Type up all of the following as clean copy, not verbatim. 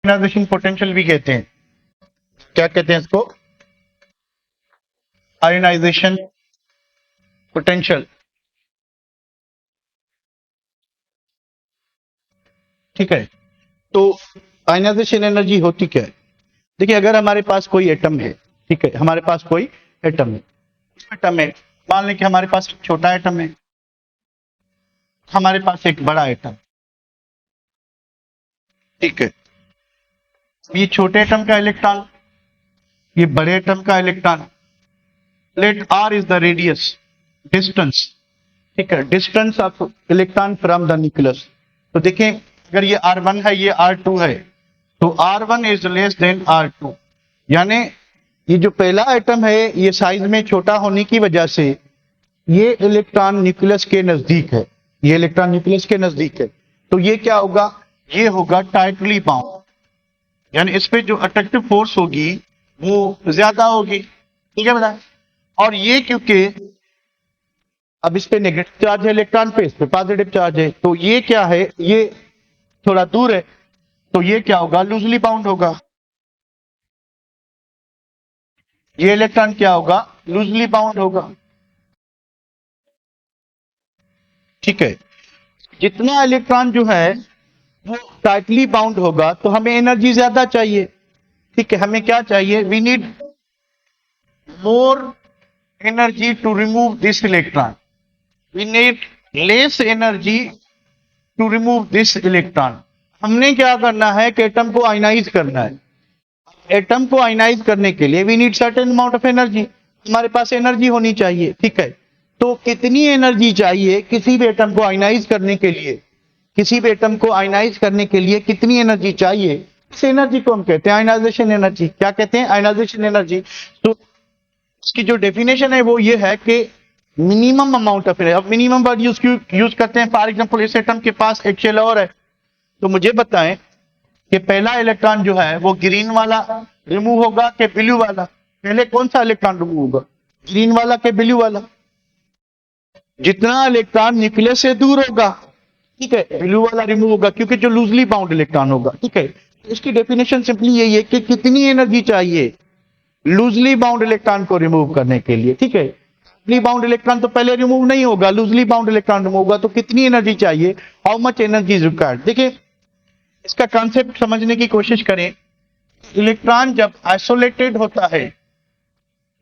Ionization potential भी कहते हैं। क्या कहते हैं इसको? Ionization potential. ठीक है, तो आयनाइजेशन एनर्जी होती क्या है? देखिए, अगर हमारे पास कोई एटम है, ठीक है, हमारे पास कोई एटम है, मान लें कि हमारे पास एक छोटा एटम है, हमारे पास एक बड़ा एटम, ठीक है। ये छोटे एटम का इलेक्ट्रॉन, ये बड़े एटम का electron, let r is the radius, distance, ठीक है, distance of electron from the nucleus. तो देखें, अगर ये R1 है, ये R2 है, तो R1 is less than R2, यानी ये जो पहला एटम है ये साइज में छोटा होने की वजह से ये इलेक्ट्रॉन न्यूक्लियस के नजदीक है, ये इलेक्ट्रॉन न्यूक्लियस के नजदीक है। तो ये क्या होगा? ये होगा टाइटली बाउंड, यानी इस पे जो अट्रैक्टिव फोर्स होगी वो ज्यादा होगी, ठीक है बेटा। और ये क्योंकि अब इस पे नेगेटिव चार्ज है इलेक्ट्रॉन पे, इस पे पॉजिटिव चार्ज है, तो ये क्या है, ये थोड़ा दूर है, तो ये क्या होगा? लूजली बाउंड होगा। ये इलेक्ट्रॉन क्या होगा? लूजली बाउंड होगा, ठीक है। जितना इलेक्ट्रॉन जो है वो टाइटली बाउंड होगा तो हमें एनर्जी ज्यादा चाहिए, ठीक है। हमें क्या चाहिए? We need more energy to remove this electron, we need less energy to remove this electron. हमने क्या करना है कि एटम को आयनाइज करना है। एटम को आयनाइज करने के लिए we need certain amount of energy, हमारे पास एनर्जी होनी चाहिए, ठीक है। तो कितनी एनर्जी चाहिए किसी भी एटम को आयनाइज करने के लिए? किसी भी एटम को आयनाइज करने के लिए कितनी एनर्जी चाहिए? इस एनर्जी को हम कहते हैं आयनाइजेशन एनर्जी। क्या कहते हैं? Ionization energy. तो इसकी जो डेफिनेशन है वो ये है कि मिनिमम अमाउंट ऑफ एनर्जी। अब मिनिमम वर्ड यूज करते हैं। फॉर एग्जांपल, इस एटम के पास एक शेल और है, तो मुझे बताएं कि पहला इलेक्ट्रॉन जो है वो ग्रीन वाला रिमूव होगा कि ब्लू वाला? पहले कौन सा इलेक्ट्रॉन रिमूव होगा, ग्रीन वाला के ब्लू वाला? जितना इलेक्ट्रॉन न्यूक्लियस से दूर होगा, ठीक है, ब्लू वाला रिमूव होगा, क्योंकि जो लूजली बाउंड इलेक्ट्रॉन होगा, ठीक है। इसकी डेफिनेशन सिंपली यही है कि कितनी एनर्जी चाहिए लूजली बाउंड इलेक्ट्रॉन को रिमूव करने के लिए, ठीक है। लूजली बाउंड इलेक्ट्रॉन तो पहले रिमूव नहीं होगा, लूजली बाउंड इलेक्ट्रॉन रिमूव होगा, तो कितनी एनर्जी चाहिए, how much energy is required. देखिए, इसका कॉन्सेप्ट समझने की कोशिश करें। इलेक्ट्रॉन जब आइसोलेटेड होता है,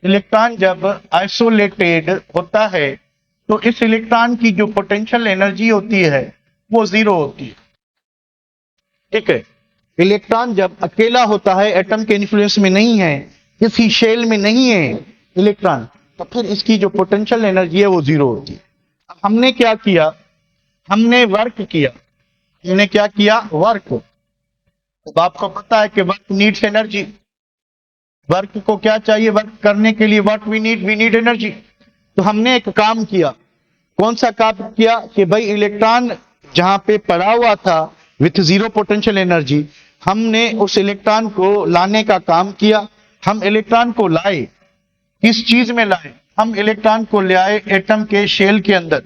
इलेक्ट्रॉन जब आइसोलेटेड होता है तो इस इलेक्ट्रॉन की जो पोटेंशियल एनर्जी होती है वो जीरो होती है, ठीक है। इलेक्ट्रॉन जब अकेला होता है, एटम के इन्फ्लुएंस में नहीं है, किसी शेल में नहीं है इलेक्ट्रॉन, तो फिर इसकी जो पोटेंशियल एनर्जी है वो जीरो होती है। हमने क्या किया? हमने वर्क किया। हमने क्या किया? वर्क। तो आपको पता है कि वर्क नीड्स एनर्जी। वर्क को क्या चाहिए? वर्क करने के लिए व्हाट वी नीड एनर्जी। तो हमने एक काम किया। कौन सा काम किया? कि भाई इलेक्ट्रॉन जहां पे पड़ा हुआ था विथ जीरो पोटेंशियल एनर्जी, हमने उस इलेक्ट्रॉन को लाने का काम किया। हम इलेक्ट्रॉन को लाए, किस चीज में लाए? हम इलेक्ट्रॉन को ले आए एटम के शेल के अंदर।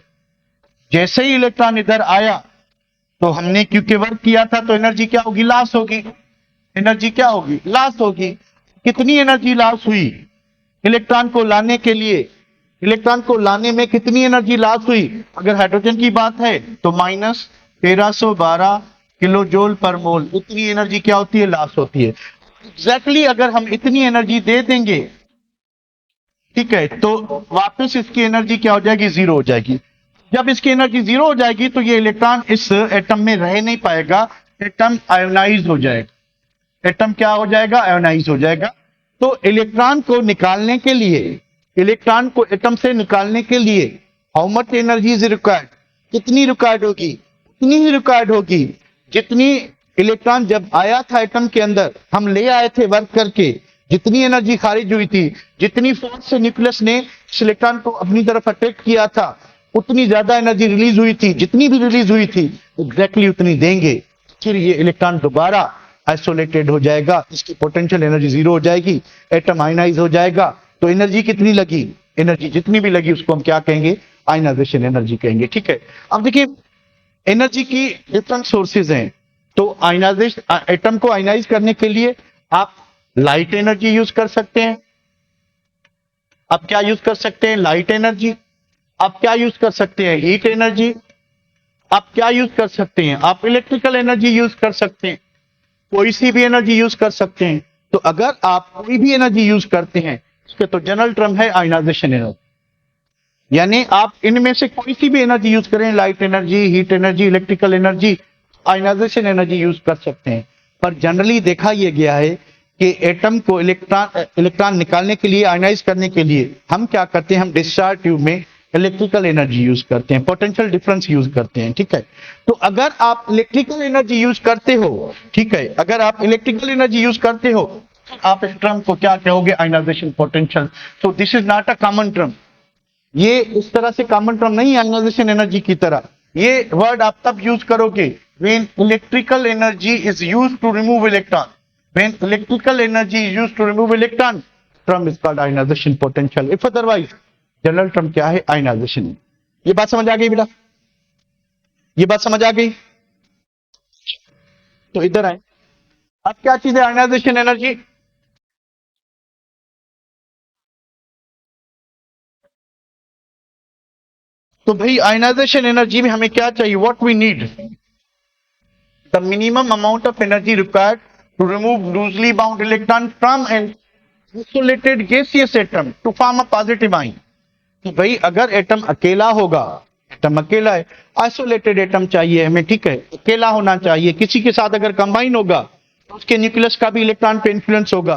जैसे ही इलेक्ट्रॉन इधर आया तो हमने क्योंकि वर्क किया था तो एनर्जी क्या होगी? लॉस होगी। एनर्जी क्या होगी? लॉस होगी। कितनी एनर्जी लॉस हुई इलेक्ट्रॉन को लाने के लिए? इलेक्ट्रॉन को लाने में कितनी एनर्जी लॉस हुई? अगर हाइड्रोजन की बात है तो माइनस 1312 किलो जूल पर मोल, इतनी एनर्जी क्या होती है? लॉस होती है। एग्जैक्टली अगर हम इतनी एनर्जी दे देंगे, ठीक है, तो वापस इसकी एनर्जी क्या हो जाएगी? जीरो हो जाएगी। जब इसकी एनर्जी जीरो हो जाएगी तो ये इलेक्ट्रॉन इस एटम में रह नहीं पाएगा, एटम आयोनाइज हो जाएगा। एटम क्या हो जाएगा? आयोनाइज हो जाएगा। तो इलेक्ट्रॉन को निकालने के लिए, इलेक्ट्रॉन को एटम से निकालने के लिए how much energy is required? कितनी रिक्वायर्ड होगी? उतनी ही रिक्वायर्ड होगी जितनी इलेक्ट्रॉन जब आया था एटम के अंदर, हम ले आए थे वर्क करके, जितनी एनर्जी खारिज हुई थी, जितनी फोर्स से न्यूक्लियस ने इस इलेक्ट्रॉन को अपनी तरफ अट्रैक्ट किया था, उतनी ज्यादा एनर्जी रिलीज हुई थी। जितनी भी रिलीज हुई थी एग्जैक्टली उतनी देंगे, फिर ये इलेक्ट्रॉन दोबारा आइसोलेटेड हो जाएगा, इसकी पोटेंशियल एनर्जी जीरो हो जाएगी, एटम आयनाइज हो जाएगा। तो एनर्जी कितनी लगी? एनर्जी जितनी भी लगी उसको हम क्या कहेंगे? आयनाइजेशन एनर्जी कहेंगे, ठीक है। अब देखिए, एनर्जी की डिफरेंट सोर्सेज हैं। तो आयनाइज एटम को आयनाइज करने के लिए आप लाइट एनर्जी यूज कर सकते हैं। आप क्या यूज कर सकते हैं? Light energy. आप क्या यूज कर सकते हैं? Heat energy. आप क्या यूज कर सकते हैं? आप इलेक्ट्रिकल एनर्जी यूज कर सकते हैं। कोई सी भी एनर्जी यूज कर सकते हैं। तो अगर आप कोई भी एनर्जी यूज करते हैं, इसके तो जनरल टर्म है आयनाइजेशन एनर्जी। यानी आप इनमें से कोई सी भी एनर्जी यूज करें, light energy, heat energy, electrical energy, ionization energy use कर सकते हैं। पर जनरली देखा यह गया है कि एटम को इलेक्ट्रॉन निकालने के लिए, आयनाइज करने के लिए हम क्या करते हैं? हम डिस्चार्ज ट्यूब में इलेक्ट्रिकल एनर्जी यूज करते हैं, पोटेंशियल डिफरेंस यूज करते हैं। ठीक है, तो अगर आप इलेक्ट्रिकल एनर्जी यूज करते हो, ठीक है, अगर आप इलेक्ट्रिकल एनर्जी यूज करते हो, आप इस टर्म को क्या कहोगे? Ionization potential. So this is not a common term. ये इस तरह से कॉमन टर्म नहीं है आयनाइजेशन एनर्जी की तरह। ये वर्ड आप तब यूज करोगे when electrical energy is used to remove electron. When electrical energy is used to remove electron, term is called ionization potential. If otherwise general term क्या है? आयनाइजेशन। ये बात समझ आ गई बेटा? ये बात समझ आ गई? तो इधर आए। अब क्या चीज है आयनाइजेशन एनर्जी? तो भाई आयनाइजेशन एनर्जी में हमें क्या चाहिए? What we need? The minimum amount of energy required to remove loosely bound electron from an isolated gaseous atom to form a positive ion. कि भाई अगर एटम अकेला होगा, एटम अकेला है, आइसोलेटेड एटम चाहिए हमें, ठीक है, अकेला होना चाहिए। किसी के साथ अगर कंबाइन होगा तो उसके न्यूक्लियस का भी इलेक्ट्रॉन पे इन्फ्लुएंस होगा।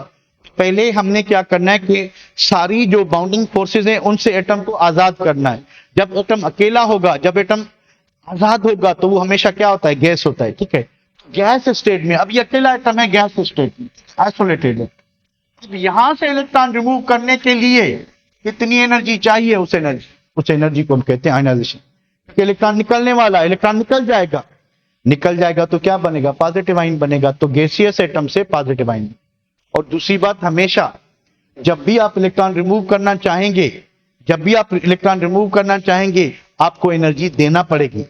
पहले हमने क्या करना है कि सारी जो बाउंडिंग फोर्सेज हैं उनसे एटम को आजाद करना है। जब एटम अकेला होगा, जब एटम आजाद होगा तो वो हमेशा क्या होता है? गैस होता है। ठीक है, गैस स्टेट में, अब ये अकेला एटम है, गैस स्टेट में आइसोलेटेड है। अब यहां से इलेक्ट्रॉन रिमूव करने के लिए कितनी एनर्जी चाहिए? उस एनर्जी को हम कहते हैं आयनाइजेशन। इलेक्ट्रॉन निकलने वाला, इलेक्ट्रॉन निकल जाएगा तो क्या बनेगा? पॉजिटिव आयन बनेगा। तो गैसियस एटम से पॉजिटिव आयन। और दूसरी बात, हमेशा जब भी आप इलेक्ट्रॉन रिमूव करना चाहेंगे, आपको एनर्जी देना पड़ेगी।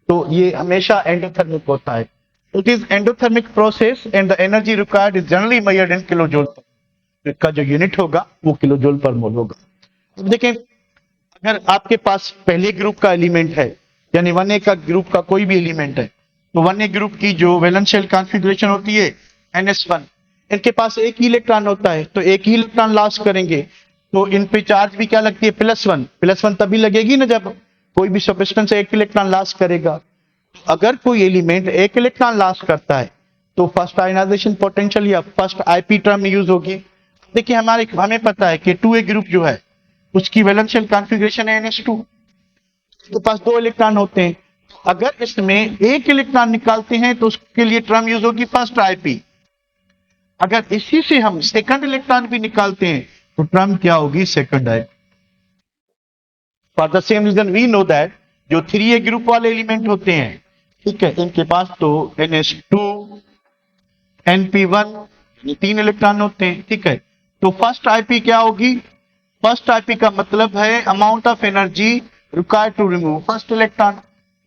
तो ये हमेशा एंडोथर्मिक होता है। It is endothermic process and the energy required is generally measured in kilo joule. इसका जो यूनिट होगा वो किलो जूल पर मोल होगा। अब देखें, अगर आपके पास पहले ग्रुप का एलिमेंट है, यानी 1A का ग्रुप का कोई भी एलिमेंट है, तो 1A ग्रुप की जो वैलेंस शेल कॉन्फ़िगरेशन होती है NS1, इनके पास एक ही इलेक्ट्रॉन होता है, तो एक ही इलेक्ट्रॉन लॉस करेंगे। तो इन पे चार्ज भी क्या लगती है? +1 तभी लगेगी ना जब कोई भी सब्सटेंस एक इलेक्ट्रॉन लॉस करेगा। अगर कोई एलिमेंट एक इलेक्ट्रॉन लॉस करता है तो फर्स्ट आयनाइजेशन पोटेंशियल या फर्स्ट IP टर्म यूज होगी। देखिए हमें पता है कि 2A ग्रुप जो है उसकी वैलेंस शेल कॉन्फ़िगरेशन है NH2, उसके पास 2 इलेक्ट्रॉन होते हैं। अगर इसमें एक इलेक्ट्रॉन निकालते हैं तो उसके लिए टर्म यूज होगी फर्स्ट IP। अगर इसी से हम सेकंड इलेक्ट्रॉन भी निकालते हैं तो टर्म क्या होगी? Second IP। For the same reason we know that जो 3A ग्रुप वाले एलिमेंट होते हैं, ठीक है, इनके पास तो NH2 NP1 3 इलेक्ट्रॉन होते हैं। ठीक है, तो फर्स्ट IP क्या होगी? फर्स्ट IP का मतलब है amount of energy required to remove first electron.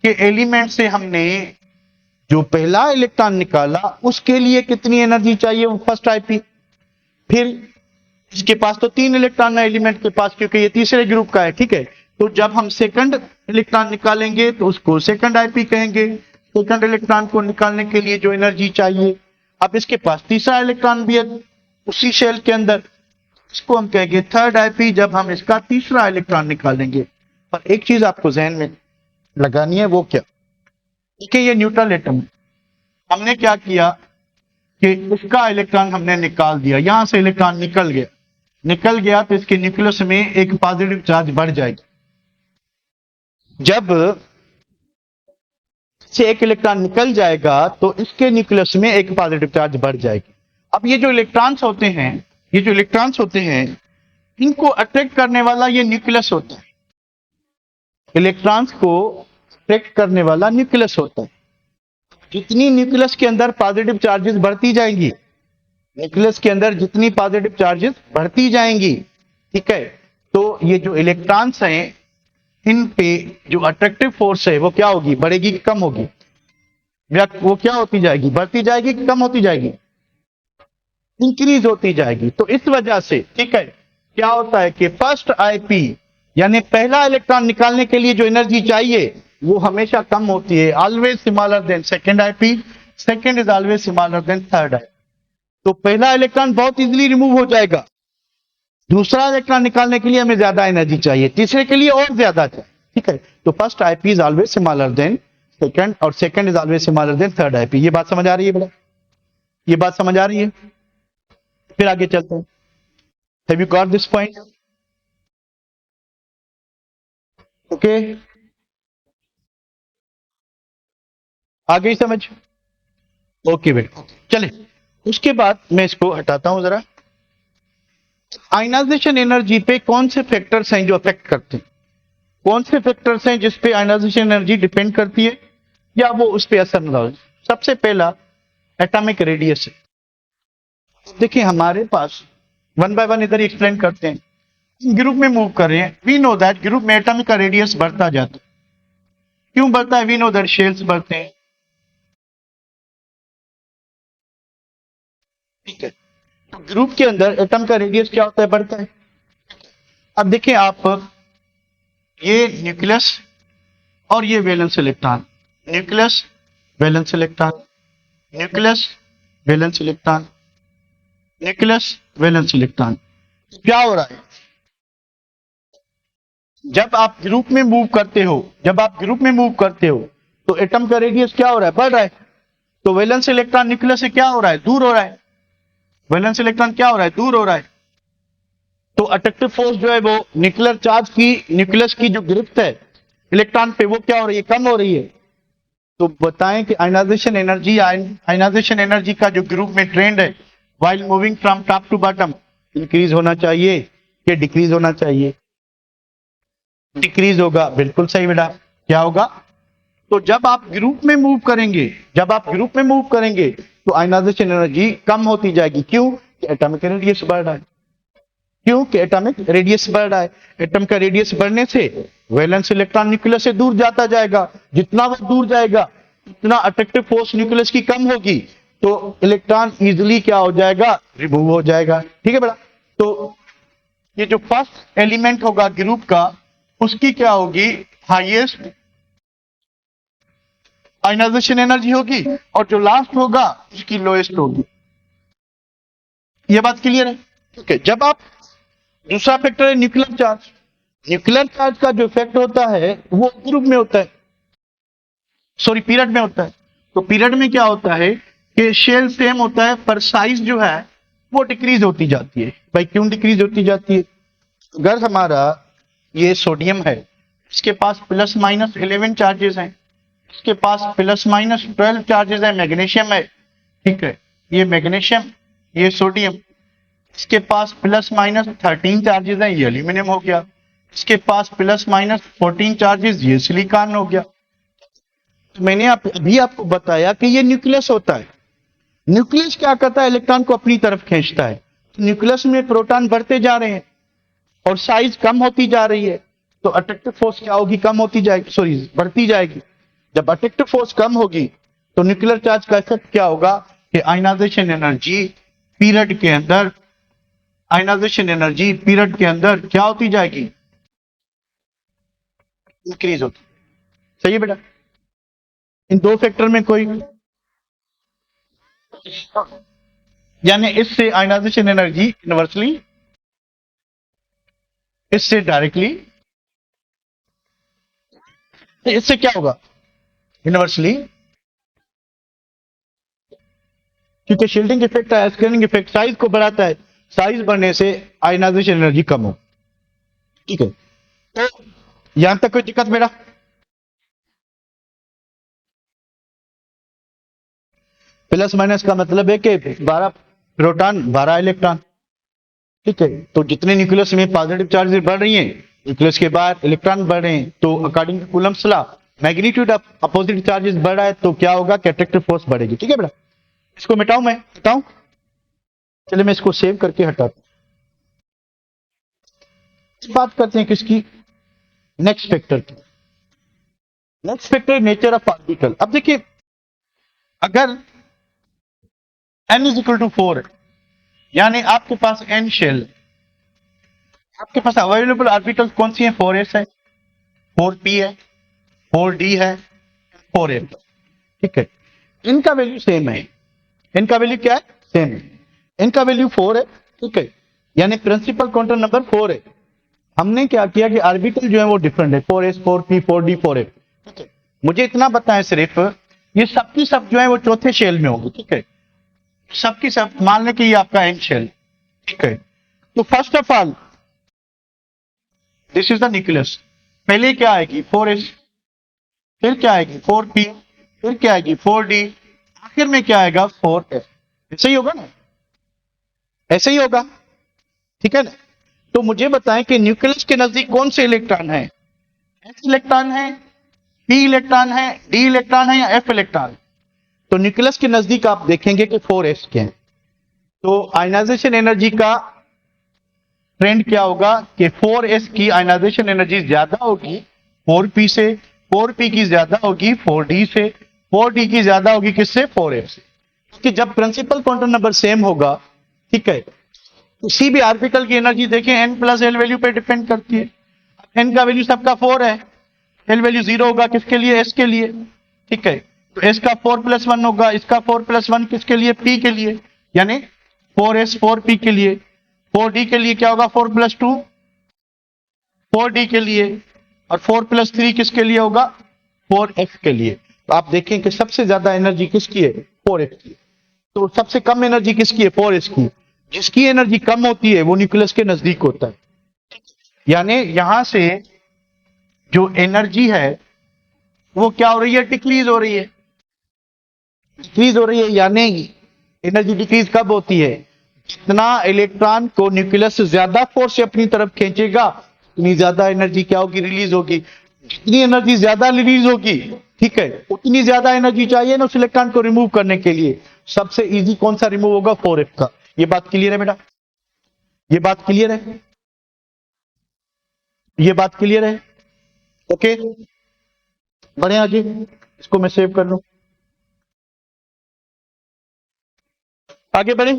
के एलिमेंट से हमने जो पहला इलेक्ट्रॉन निकाला उसके लिए कितनी एनर्जी चाहिए? वो फर्स्ट IP। फिर इसके पास तो 3 इलेक्ट्रॉन है एलिमेंट के पास, क्योंकि ये तीसरे ग्रुप का है। ठीक है, तो जब हम सेकंड इलेक्ट्रॉन निकालेंगे तो उसको सेकंड IP कहेंगे। सेकंड इलेक्ट्रॉन को निकालने के लिए जो एनर्जी चाहिए, अब इसके पास तीसरा इलेक्ट्रॉन भी है उसी शेल के अंदर, इसको हम कहेंगे थर्ड IP जब हम इसका तीसरा इलेक्ट्रॉन निकालेंगे। पर एक चीज आपको जहन में लगानी है, वो क्या? देखिए ये न्यूट्रल एटम, हमने क्या किया कि इसका इलेक्ट्रॉन हमने निकाल दिया, यहां से इलेक्ट्रॉन निकल गया तो इसके न्यूक्लियस में एक पॉजिटिव चार्ज बढ़ जाएगा। जब से एक इलेक्ट्रॉन निकल जाएगा तो इसके न्यूक्लियस में एक पॉजिटिव चार्ज बढ़ जाएगी। अब ये जो इलेक्ट्रॉन्स होते हैं, इनको अट्रैक्ट करने वाला ये न्यूक्लियस होता है। इलेक्ट्रॉन्स को अट्रैक्ट करने वाला न्यूक्लियस होता है। जितनी न्यूक्लियस के अंदर पॉजिटिव चार्जेस बढ़ती जाएंगी, ठीक है, तो ये जो इलेक्ट्रॉन्स हैं इन पे जो अट्रैक्टिव फोर्स है वो क्या होगी? बढ़ेगी कि कम होगी? वो क्या होती जाएगी, बढ़ती जाएगी कि कम होती जाएगी, इंक्रीज होती जाएगी। तो इस वजह से ठीक है क्या होता है कि फर्स्ट आईपी यानी पहला इलेक्ट्रॉन निकालने के लिए जो एनर्जी चाहिए वो हमेशा कम होती है, always smaller then second IP, second is always smaller than third IP. तो पहला इलेक्ट्रॉन बहुत इजीली रिमूव हो जाएगा, दूसरा इलेक्ट्रॉन निकालने के लिए हमें ज्यादा एनर्जी चाहिए, तीसरे के लिए और ज्यादा चाहिए, ठीक है। तो first IP is always smaller than second और second is always smaller than third IP. ये बात समझ आ रही है बेटा, ये बात समझ आ रही है? फिर आगे चलते हैं। Have you got this point? Okay, आ गई समझ? ओके बेटा, चले उसके बाद मैं इसको हटाता हूं जरा। आयनाइजेशन एनर्जी पे कौन से फैक्टर्स हैं जो अफेक्ट करते हैं, कौन से फैक्टर्स हैं जिस पे आयनाइजेशन एनर्जी डिपेंड करती है या वो उस पे असर न डाले? सबसे पहला एटॉमिक रेडियस है। देखिए हमारे पास वन बाय वन इधर एक्सप्लेन करते हैं। ग्रुप में मूव कर रहे हैं, वी नो दैट ग्रुप में एटॉमिक का रेडियस बढ़ता जाता है। क्यों बढ़ता है? वी नो दैट शेल्स बढ़ते हैं, ठीक है। तो ग्रुप के अंदर एटम का रेडियस क्या होता है? बढ़ता है। अब देखिए आप, ये न्यूक्लियस और ये valence electron, nucleus valence electron, nucleus valence electron, nucleus valence electron. क्या हो रहा है? जब आप ग्रुप में मूव करते हो, जब आप ग्रुप में मूव करते हो तो एटम का रेडियस क्या हो रहा है? बढ़ रहा है। तो वैलेंस इलेक्ट्रॉन न्यूक्लियस से क्या हो रहा है? दूर हो रहा है। वैलेंस इलेक्ट्रॉन क्या हो रहा है? दूर हो रहा है। तो अट्रैक्टिव फोर्स जो है वो न्यूक्लियर चार्ज की, न्यूक्लियस की जो गिरफ्त है इलेक्ट्रॉन पे वो क्या हो रही है? कम हो रही है। तो बताएं कि आयनाइजेशन एनर्जी का जो ग्रुप में ट्रेंड है while moving from top to bottom, increase होना चाहिए कि डिक्रीज होना चाहिए? डिक्रीज होगा। बिल्कुल सही बेटा। क्या होगा? तो जब आप ग्रुप में मूव करेंगे, जब आप ग्रुप में मूव करेंगे तो आयनाइजेशन एनर्जी कम होती जाएगी। क्यों? कि एटॉमिक रेडियस बढ़ रहा है। क्यों? कि एटॉमिक रेडियस बढ़ रहा है। एटम का रेडियस बढ़ने से वैलेंस इलेक्ट्रॉन न्यूक्लियस से दूर जाता जाएगा, जितना वो दूर जाएगा उतना अट्रैक्टिव फोर्स न्यूक्लियस की कम होगी, तो इलेक्ट्रॉन इजिली क्या हो जाएगा? रिमूव हो जाएगा। ठीक है बेटा। तो ये जो फर्स्ट एलिमेंट होगा ग्रुप का उसकी क्या होगी? हाईएस्ट आयनाइजेशन एनर्जी होगी और जो लास्ट होगा उसकी लोएस्ट होगी। ये बात क्लियर है? ठीक है। जब आप, दूसरा फैक्टर है न्यूक्लियर चार्ज। न्यूक्लियर चार्ज का जो इफेक्ट होता है वो ग्रुप में होता है, सॉरी पीरियड में होता है। तो पीरियड में क्या होता है कि शेल सेम होता है पर साइज जो है वो डिक्रीज होती जाती है। भाई क्यों डिक्रीज होती जाती है? अगर हमारा ये सोडियम है, इसके पास प्लस माइनस 11 चार्जेस हैं, इसके पास प्लस माइनस 12 चार्जेस है, मैग्नीशियम है, ठीक है, ये मैग्नीशियम, ये सोडियम, इसके पास प्लस माइनस 13 चार्जेस हैं, ये एल्यूमिनियम हो गया, इसके पास प्लस माइनस 14 चार्जेस, ये सिलिकॉन हो गया। तो मैंने अभी आपको बताया कि ये न्यूक्लियस होता है। न्यूक्लियस क्या करता है? इलेक्ट्रॉन को अपनी तरफ खींचता है। तो न्यूक्लियस में प्रोटॉन बढ़ते जा रहे हैं और साइज कम होती जा रही है, तो अट्रैक्टिव फोर्स क्या होगी? कम होती जाएगी, सॉरी बढ़ती जाएगी। जब अट्रैक्टिव फोर्स कम होगी तो न्यूक्लियर चार्ज का इफेक्ट क्या होगा कि आयनाइजेशन एनर्जी पीरियड के अंदर, आयनाइजेशन एनर्जी पीरियड के अंदर क्या होती जाएगी? इंक्रीज होती। सही है बेटा? इन दो फैक्टर में कोई, यानी इससे आयनाइजेशन एनर्जी इनवर्सली, इससे डायरेक्टली, इससे क्या होगा? इनवर्सली, क्योंकि शील्डिंग इफेक्ट है, स्कैनिंग इफेक्ट साइज को बढ़ाता है, साइज बढ़ने से आयनाइजेशन एनर्जी कम हो। ठीक है। तो यहां तक कोई दिक्कत मेरा? प्लस माइनस का मतलब है कि 12 प्रोटॉन 12 इलेक्ट्रॉन। ठीक है। तो जितने न्यूक्लियस में पॉजिटिव चार्जेस बढ़ रही हैं, न्यूक्लियस के बाहर इलेक्ट्रॉन बढ़ रहे हैं, तो according to Coulomb's law magnitude of opposite charges बढ़ रहा है तो क्या होगा कि अट्रैक्टिव फोर्स बढ़ेगी। ठीक है बेटा? इसको मिटाऊं, मैं हटाऊं? चलिए मैं इसको सेव करके हटाता हूं। बात करते हैं किसकी? नेक्स्ट फैक्टर की। Next factor nature of particle. अब देखिए अगर n इज इक्वल टू 4 है, यानी आपके पास n शेल, आपके पास अवेलेबल ऑर्बिटल कौन सी है? 4s है, 4p है, 4d है, 4f, ठीक है। इनका वैल्यू सेम है, इनका वैल्यू क्या है? सेम है। इनका वैल्यू 4 है, ठीक है, यानी प्रिंसिपल क्वांटम नंबर 4 है। हमने क्या किया कि ऑर्बिटल जो है वो डिफरेंट है, 4s, 4p, 4d, 4f, ठीक है। मुझे इतना बताएं सिर्फ, ये सबकी सब जो है वो चौथे शेल में होगी, ठीक है, सबकी सब। मान लें कि ये आपका एन शेल, ठीक है। तो first of all this is the nucleus. पहले क्या आएगी? 4s, फिर क्या आएगी? 4p, फिर क्या आएगी? 4d, आखिर में क्या आएगा? 4f। ऐसे ही होगा ना, ऐसे ही होगा, ठीक है ना। तो मुझे बताएं कि न्यूक्लियस के नजदीक कौन से इलेक्ट्रॉन है? s इलेक्ट्रॉन है, p इलेक्ट्रॉन है, d इलेक्ट्रॉन है या f इलेक्ट्रॉन? तो न्यूक्लियस के नजदीक आप देखेंगे कि 4s के हैं। तो आयनाइजेशन एनर्जी का ट्रेंड क्या होगा कि 4s की आयनाइजेशन एनर्जी ज्यादा होगी 4p से, 4p की ज्यादा होगी 4d से, 4d की ज्यादा होगी किससे? 4f से। क्योंकि जब प्रिंसिपल क्वांटम नंबर सेम होगा, ठीक है, किसी भी ऑर्बिटल की एनर्जी देखें n प्लस एल वैल्यू पे डिपेंड करती है। n का वैल्यू सबका 4 है, एल वैल्यू 0 होगा किसके लिए? s के लिए, ठीक है। तो s का 4 प्लस 1 होगा, इसका 4 प्लस 1 किसके लिए? p के लिए, यानी 4s 4p के लिए। 4d के लिए क्या होगा? 4 प्लस 2 4d के लिए, और 4 प्लस 3 किसके लिए होगा? 4f के लिए। तो आप देखें कि सबसे ज्यादा एनर्जी किसकी है? 4f की। तो सबसे कम एनर्जी किसकी है? 4s की। जिसकी एनर्जी कम होती है वो न्यूक्लियस के नजदीक होता है, यानी यहां से जो एनर्जी है वो क्या हो रही है? डिक्रीज हो रही है, डिक्रीज हो रही है। यानी एनर्जी डिक्रीज कब होती है? जितना इलेक्ट्रॉन को न्यूक्लियस से ज्यादा फोर्स से अपनी तरफ खींचेगा उतनी ज्यादा एनर्जी क्या होगी? रिलीज होगी। जितनी एनर्जी ज्यादा रिलीज होगी, ठीक है, उतनी ज्यादा एनर्जी चाहिए ना उस इलेक्ट्रॉन को रिमूव करने के लिए। सबसे इजी कौन सा रिमूव होगा? 4f का। ये बात क्लियर है बेटा? ये बात क्लियर है? ये बात क्लियर है? ओके, बढ़े आगे, इसको मैं सेव कर लूं, आगे बढ़े।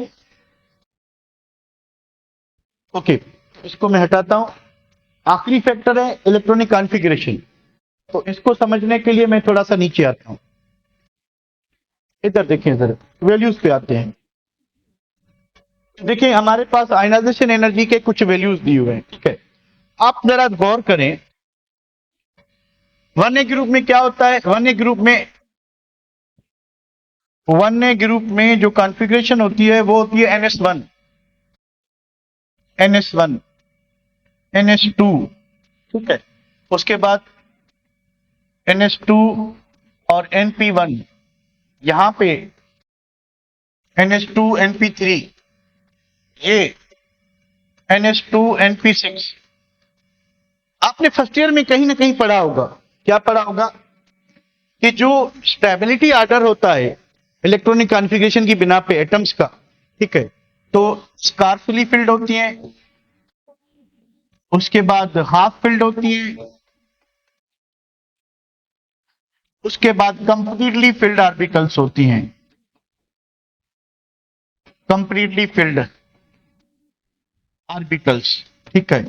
ओके, इसको मैं हटाता हूं। आखिरी फैक्टर है इलेक्ट्रॉनिक कॉन्फ़िगरेशन। तो इसको समझने के लिए मैं थोड़ा सा नीचे आता हूं, इधर देखें, जरा वैल्यूज पे आते हैं। देखिए हमारे पास आयनाइजेशन एनर्जी के कुछ वैल्यूज दिए हुए हैं, ठीक है। आप जरा गौर करें, 1a ग्रुप में क्या होता है? 1a ग्रुप में, 1a ग्रुप में जो कॉन्फ़िगरेशन होती है वो होती है ns1, ns1, ns2, ठीक है। उसके बाद ns2 और np1, यहां पे ns2 np3, ये ns2 np6। आपने फर्स्ट ईयर में कहीं ना कहीं पढ़ा होगा, क्या पढ़ा होगा? कि जो स्टेबिलिटी ऑर्डर होता है इलेक्ट्रॉनिक कॉन्फ़िगरेशन की बिना पे एटम्स का, ठीक है, तो स्कार्सली फिल्ड होती है, उसके बाद हाफ फिल्ड होती है, उसके बाद कंप्लीटली फिल्ड ऑर्बिटल्स होती हैं, कंप्लीटली फिल्ड ऑर्बिटल्स, ठीक है,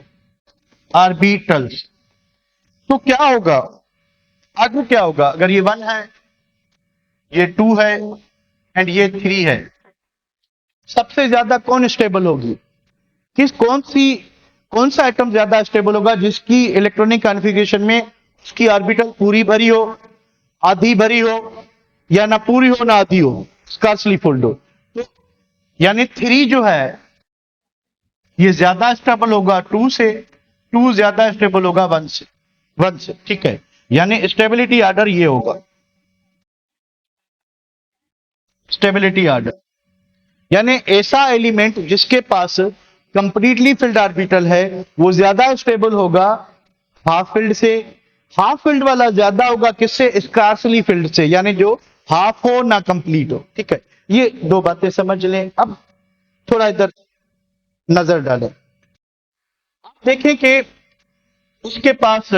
ऑर्बिटल्स। तो क्या होगा आगे? क्या होगा अगर ये 1 है, ये 2 है एंड ये 3 है? सबसे ज्यादा कौन स्टेबल होगी? कौन सा एटम ज्यादा स्टेबल होगा? जिसकी इलेक्ट्रॉनिक कॉन्फ़िगरेशन में उसकी ऑर्बिटल पूरी भरी हो, आधी भरी हो, या ना पूरी हो ना आधी हो, स्कार्सली फुल्ड हो। तो यानी 3 जो है ये ज्यादा स्टेबल होगा 2 से, 2 ज्यादा स्टेबल होगा 1 से, 1 से, ठीक है। यानी स्टेबिलिटी ऑर्डर ये होगा, स्टेबिलिटी ऑर्डर। यानी ऐसा एलिमेंट जिसके पास कंप्लीटली फिल्ड ऑर्बिटल है वो ज्यादा स्टेबल होगा हाफ फील्ड से। हाफ फील्ड वाला ज्यादा होगा किससे? स्कार्सली फील्ड से, यानी जो हाफ हो ना कंप्लीट हो, ठीक है। ये दो बातें समझ लें। अब थोड़ा इधर नजर डालें, देखें कि उसके पास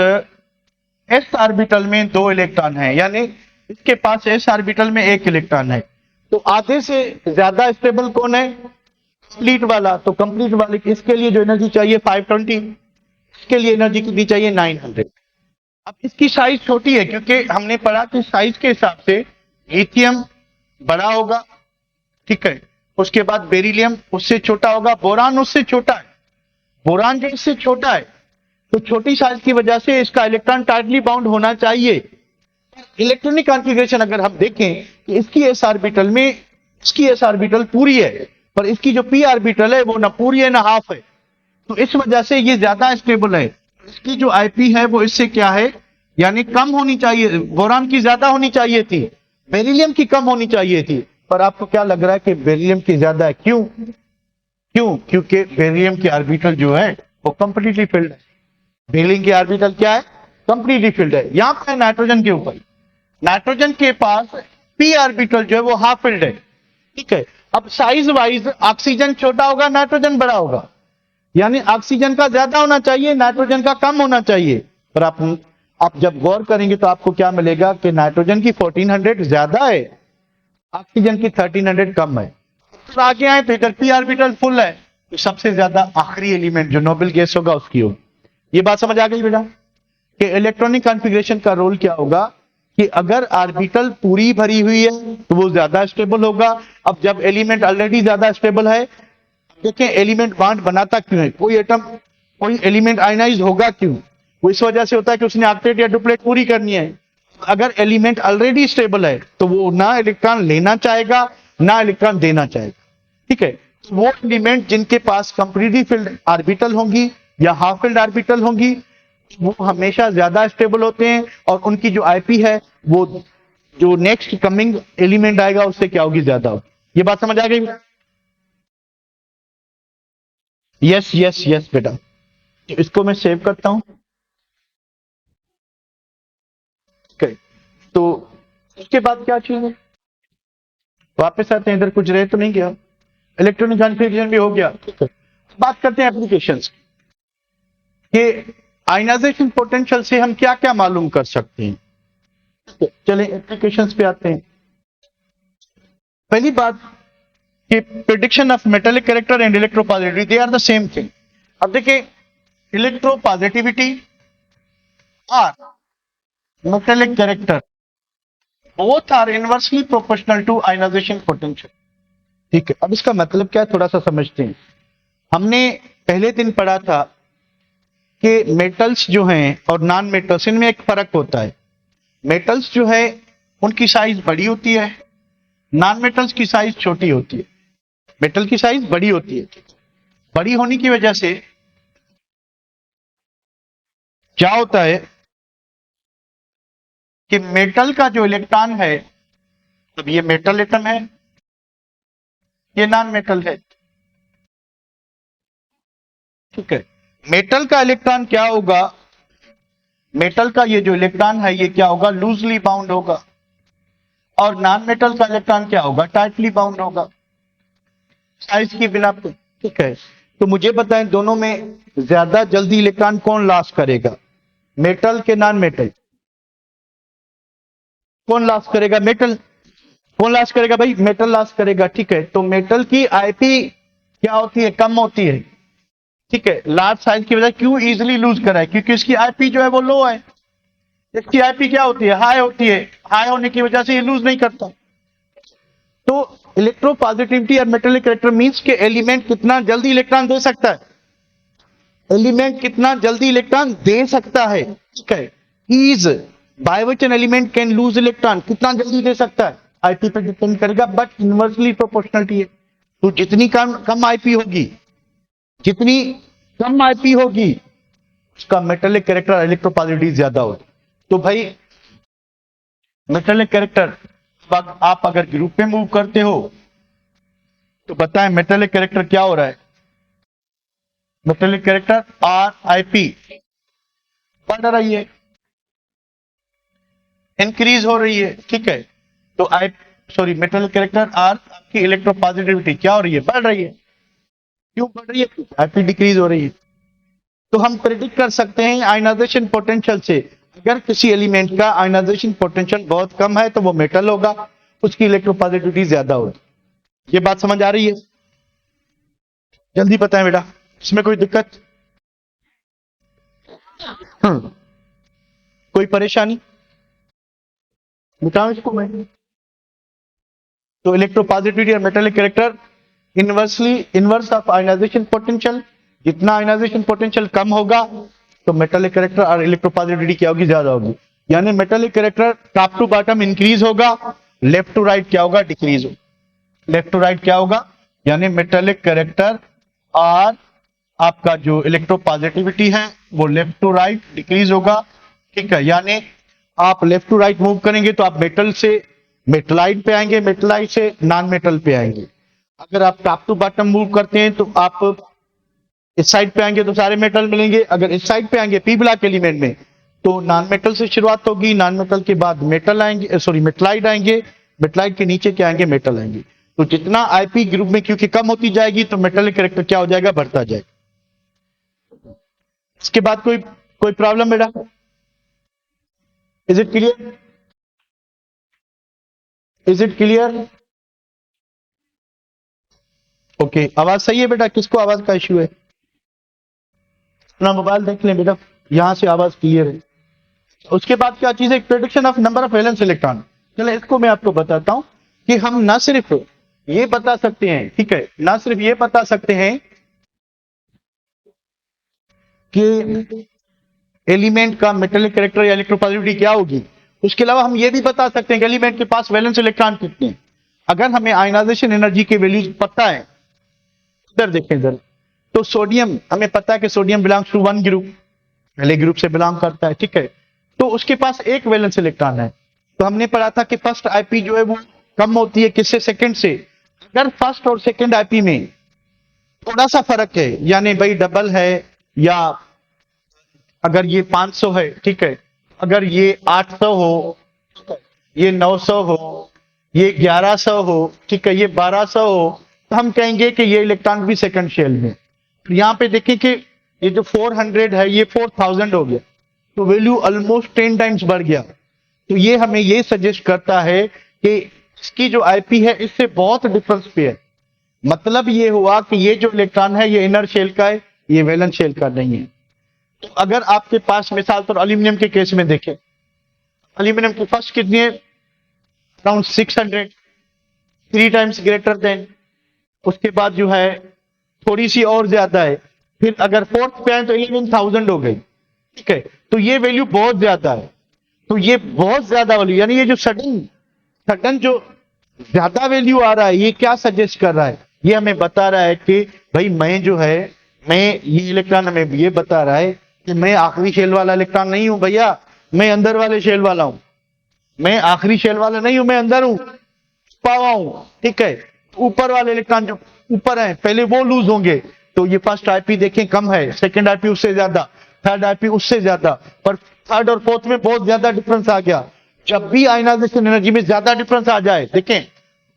एस ऑर्बिटल में 2 इलेक्ट्रॉन है, यानी इसके पास एस ऑर्बिटल में एक इलेक्ट्रॉन है, तो आधे से ज्यादा स्टेबल कौन है? कंप्लीट वाला। तो कंप्लीट वाले इसके लिए जो एनर्जी चाहिए 520, इसके लिए एनर्जी कितनी चाहिए? 900। अब इसकी साइज छोटी है क्योंकि हमने पढ़ा कि साइज के हिसाब से लिथियम बड़ा होगा, ठीक है, उसके बाद बेरिलियम उससे छोटा होगा, बोरान उससे छोटा है, बोरान जो इससे छोटा है, तो छोटी साइज की वजह से इसका इलेक्ट्रॉन टाइटली बाउंड होना चाहिए। इलेक्ट्रॉनिक कॉन्फ़िगरेशन अगर हम देखें कि इसकी एस ऑर्बिटल में, इसकी एस ऑर्बिटल पूरी है, पर इसकी जो पी ऑर्बिटल है वो ना पूरी है ना हाफ है, तो इस वजह से ये ज्यादा स्टेबल है। इसकी जो आईपी है वो इससे क्या है, यानी कम होनी चाहिए, बोरान की ज्यादा होनी चाहिए थी, बेरिलियम की कम होनी चाहिए थी, पर आपको क्या लग रहा है कि बेरिलियम की ज्यादा है। क्यों? क्योंकि बेरिलियम की ऑर्बिटल जो है वो कंप्लीटली फिल्ड है। बेरिलियम की ऑर्बिटल क्या है? कंप्लीटली फिल्ड है। यहां पर नाइट्रोजन के ऊपर, नाइट्रोजन के पास पी ऑर्बिटल जो है वो हाफ फिल्ड है, ठीक है। अब साइज वाइज ऑक्सीजन छोटा होगा, नाइट्रोजन बड़ा होगा, यानी ऑक्सीजन का ज्यादा होना चाहिए, नाइट्रोजन का कम होना चाहिए। पर आप जब गौर करेंगे तो आपको क्या मिलेगा कि नाइट्रोजन की 1400 ज्यादा है, ऑक्सीजन की 1300 कम है। तो आगे आए तो इधर पी ऑर्बिटल फुल है, तो सबसे ज्यादा आखिरी एलिमेंट जो नोबेल गैस होगा उसकी होगी। ये बात समझ आ गई बेटा कि इलेक्ट्रॉनिक कॉन्फ़िगरेशन का रोल क्या होगा कि अगर ऑर्बिटल पूरी भरी हुई है तो वो ज्यादा स्टेबल होगा। अब जब एलिमेंट ऑलरेडी ज्यादा स्टेबल है, देखें एलिमेंट बॉन्ड बनाता क्यों है? कोई एटम, कोई एलिमेंट आयनाइज होगा क्यों? वो इस वजह से होता है कि उसने ऑक्टेट या डुप्लेट पूरी करनी है। अगर एलिमेंट ऑलरेडी स्टेबल है तो वो ना इलेक्ट्रॉन लेना चाहेगा ना इलेक्ट्रॉन देना चाहेगा, ठीक है। वो एलिमेंट जिनके पास कंप्लीटली फिल्ड ऑर्बिटल होंगी या हाफ फिल्ड ऑर्बिटल होंगी वो हमेशा ज्यादा स्टेबल होते हैं, और उनकी जो आईपी है वो जो नेक्स्ट कमिंग एलिमेंट आएगा उससे क्या होगी? ज्यादा होगी। ये बात समझ आ गई? यस यस यस बेटा, इसको मैं सेव करता हूं, okay। तो उसके बाद क्या चीज है, वापस आते हैं इधर, कुछ रह तो नहीं गया, इलेक्ट्रॉनिक कॉन्फ़िगरेशन भी हो गया, ठीक है। बात करते हैं एप्लीकेशंस के। आयनाइजेशन पोटेंशियल से हम क्या क्या मालूम कर सकते हैं? चलें एप्लीकेशंस पे आते हैं। पहली बात कि prediction of metallic character and electropositivity, they are the same thing. अब देखिए इलेक्ट्रोपॉजिटिविटी और metallic character both are inversely proportional to ionization potential, ठीक है। अब इसका मतलब क्या है थोड़ा सा समझते हैं। हमने पहले दिन पढ़ा था कि मेटल्स जो हैं और नॉन मेटल्स, इनमें एक फर्क होता है। मेटल्स जो है उनकी साइज बड़ी होती है, नॉन मेटल्स की साइज छोटी होती है। मेटल की साइज बड़ी होती है, बड़ी होने की वजह से क्या होता है कि मेटल का जो इलेक्ट्रॉन है, अब ये मेटल एटम है, ये नॉन मेटल है, ठीक है। मेटल का इलेक्ट्रॉन क्या होगा, मेटल का ये जो इलेक्ट्रॉन है ये क्या होगा? लूजली बाउंड होगा, और नॉन मेटल का इलेक्ट्रॉन क्या होगा? टाइटली बाउंड होगा, साइज की बिना पे, ठीक है। तो मुझे बताएं दोनों में ज्यादा जल्दी इलेक्ट्रॉन कौन लॉस करेगा, मेटल के नॉन मेटल? कौन लॉस करेगा? मेटल। कौन लॉस करेगा भाई? मेटल लॉस करेगा, ठीक है। तो मेटल की आईपी क्या होती है? कम होती है, ठीक है। लार्ज साइज की वजह क्यों इजीली लूज करा है? क्योंकि इसकी आईपी जो है वो लो है, इसकी आईपी क्या होती है? हाई होती है, हाई होने की वजह से ये लूज नहीं करता। तो इलेक्ट्रोपॉजिटिविटी और मेटेलिक कैरेक्टर मींस के एलिमेंट कितना जल्दी इलेक्ट्रॉन दे सकता है, एलिमेंट कितना जल्दी इलेक्ट्रॉन दे सकता है, ठीक है। Is by which an element can lose electron, कितना जल्दी दे सकता है आईपी पे डिपेंड करेगा, बट इनवर्सली प्रोपोर्शनलिटी है। तो जितनी कम आईपी होगी, जितनी कम आईपी होगी उसका मेटेलिक कैरेक्टर इलेक्ट्रोपॉजिटिविटी ज्यादा होगी। तो भाई मेटेलिक कैरेक्टर, आप अगर ग्रुप में मूव करते हो तो बताएं मेटेलिक कैरेक्टर क्या हो रहा है? मेटेलिक कैरेक्टर आर आईपी बढ़ रही है, इंक्रीज हो रही है, ठीक है। तो मेटेलिक कैरेक्टर आर आपकी इलेक्ट्रोपॉजिटिविटी क्या हो रही है? बढ़ रही है। क्यों बढ़ रही है? आईपी डिक्रीज हो रही है। तो हम प्रेडिक्ट कर सकते हैं आयनाइजेशन पोटेंशियल से अगर किसी एलिमेंट का आयनाइजेशन पोटेंशियल बहुत कम है तो वो मेटल होगा, उसकी इलेक्ट्रोपॉजिटिविटी ज्यादा होगी। ये बात समझ आ रही है? जल्दी बताएं बेटा, इसमें कोई दिक्कत? कोई परेशानी? बताओ इसको मैं। तो इलेक्ट्रोपॉजिटिविटी और metallic character inverse of ionization potential. जितना आयनाइजेशन पोटेंशियल कम होगा तो मेटालिक कैरेक्टर और इलेक्ट्रोपॉजिटिविटी क्या होगी? ज्यादा होगी। यानी metallic character top to bottom increase होगा, लेफ्ट टू राइट क्या होगा? डिक्रीज होगा। लेफ्ट टू राइट क्या होगा? यानी मेटालिक कैरेक्टर और आपका जो इलेक्ट्रोपॉजिटिविटी है वो लेफ्ट टू राइट डिक्रीज होगा। ठीक है, यानी आप लेफ्ट टू राइट मूव करेंगे तो आप मेटल से मेटलाइट पे आएंगे, मेटलाइट से नॉन मेटल पे आएंगे। अगर आप टॉप टू बॉटम मूव करते हैं तो आप इस साइड पे आएंगे तो सारे मेटल मिलेंगे, अगर इस साइड पे आएंगे पी ब्लॉक एलिमेंट में तो नॉन मेटल से शुरुआत होगी, नॉन मेटल के बाद मेटल आएंगे, सॉरी मेटलाइट आएंगे, मेटलाइट के नीचे क्या आएंगे? मेटल आएंगे। तो जितना आईपी ग्रुप में क्योंकि कम होती जाएगी तो मेटालिक कैरेक्टर क्या हो जाएगा? बढ़ता जाएगा। इसके बाद कोई कोई प्रॉब्लम बेटा? Is it clear? Is it clear? Okay, आवाज सही है बेटा? किसको आवाज का इश्यू है? अपना मोबाइल देख लें बेटा, यहां से आवाज क्लियर है। उसके बाद क्या चीज है? Prediction of number of valence electron. चलो इसको मैं आपको बताता हूं कि हम ना सिर्फ ये बता सकते हैं, ठीक है, ना सिर्फ ये बता सकते हैं कि एलिमेंट का मेटालिक कैरेक्टर या इलेक्ट्रोपॉजिटिविटी क्या होगी, उसके अलावा हम ये भी बता सकते हैं कि एलिमेंट के पास वैलेंस इलेक्ट्रॉन कितने हैं। अगर हमें आयनाइजेशन एनर्जी की वैल्यूज पता है, इधर देखें इधर, तो सोडियम हमें पता है कि sodium belongs to one group, पहले ग्रुप से बिलोंग करता है, ठीक है, तो उसके पास एक वैलेंस इलेक्ट्रॉन है। तो हमने पढ़ा था कि फर्स्ट आईपी जो है वो कम होती है किससे? सेकंड से। अगर फर्स्ट और सेकंड आईपी में थोड़ा सा फर्क है, यानी भाई डबल है, या अगर ये 500 है, ठीक है, अगर ये 800 हो, ये 900 हो, ये 1100 हो, ठीक है, ये 1200 हो, तो हम कहेंगे कि ये इलेक्ट्रॉन भी सेकंड शेल में। तो यहां पे देखिए कि ये जो 400 है ये 4000 हो गया, तो वैल्यू ऑलमोस्ट 10 टाइम्स बढ़ गया। तो ये हमें ये सजेस्ट करता है कि इसकी जो आईपी है इससे बहुत डिफरेंस पे है। मतलब ये हुआ कि ये जो इलेक्ट्रॉन है ये इनर शेल का है, ये वैलेंस शेल का नहीं है। तो अगर आपके पास मिसाल तो एल्यूमिनियम के केस में देखें, एल्यूमिनियम की फर्स्ट कितनी है? अराउंड 600, 3 टाइम्स ग्रेटर देन, उसके बाद जो है थोड़ी सी और ज्यादा है, फिर अगर फोर्थ पे आए तो 11,000 हो गई, ठीक है, तो ये वैल्यू बहुत ज्यादा है। तो ये बहुत ज्यादा वैल्यू, यानी ये जो सडन जो ज्यादा वैल्यू आ रहा है, ये क्या सजेस्ट कर रहा है? ये हमें बता रहा है कि भाई मैं जो है, मैं ये इलेक्ट्रॉन हमें ये बता रहा है कि मैं आखिरी शेल वाला इलेक्ट्रॉन नहीं हूं भैया, मैं अंदर वाले शेल वाला हूं, मैं आखिरी शेल वाला नहीं हूं, मैं अंदर हूं, पावा हूं, ठीक है। ऊपर वाले इलेक्ट्रॉन जो ऊपर है पहले वो लूज होंगे। तो ये फर्स्ट आईपी देखें कम है, सेकंड आईपी उससे ज्यादा, थर्ड आईपी उससे ज्यादा, पर थर्ड और फोर्थ में बहुत ज्यादा डिफरेंस आ गया। जब भी आयनाइजेशन एनर्जी में ज्यादा डिफरेंस आ जाए, देखें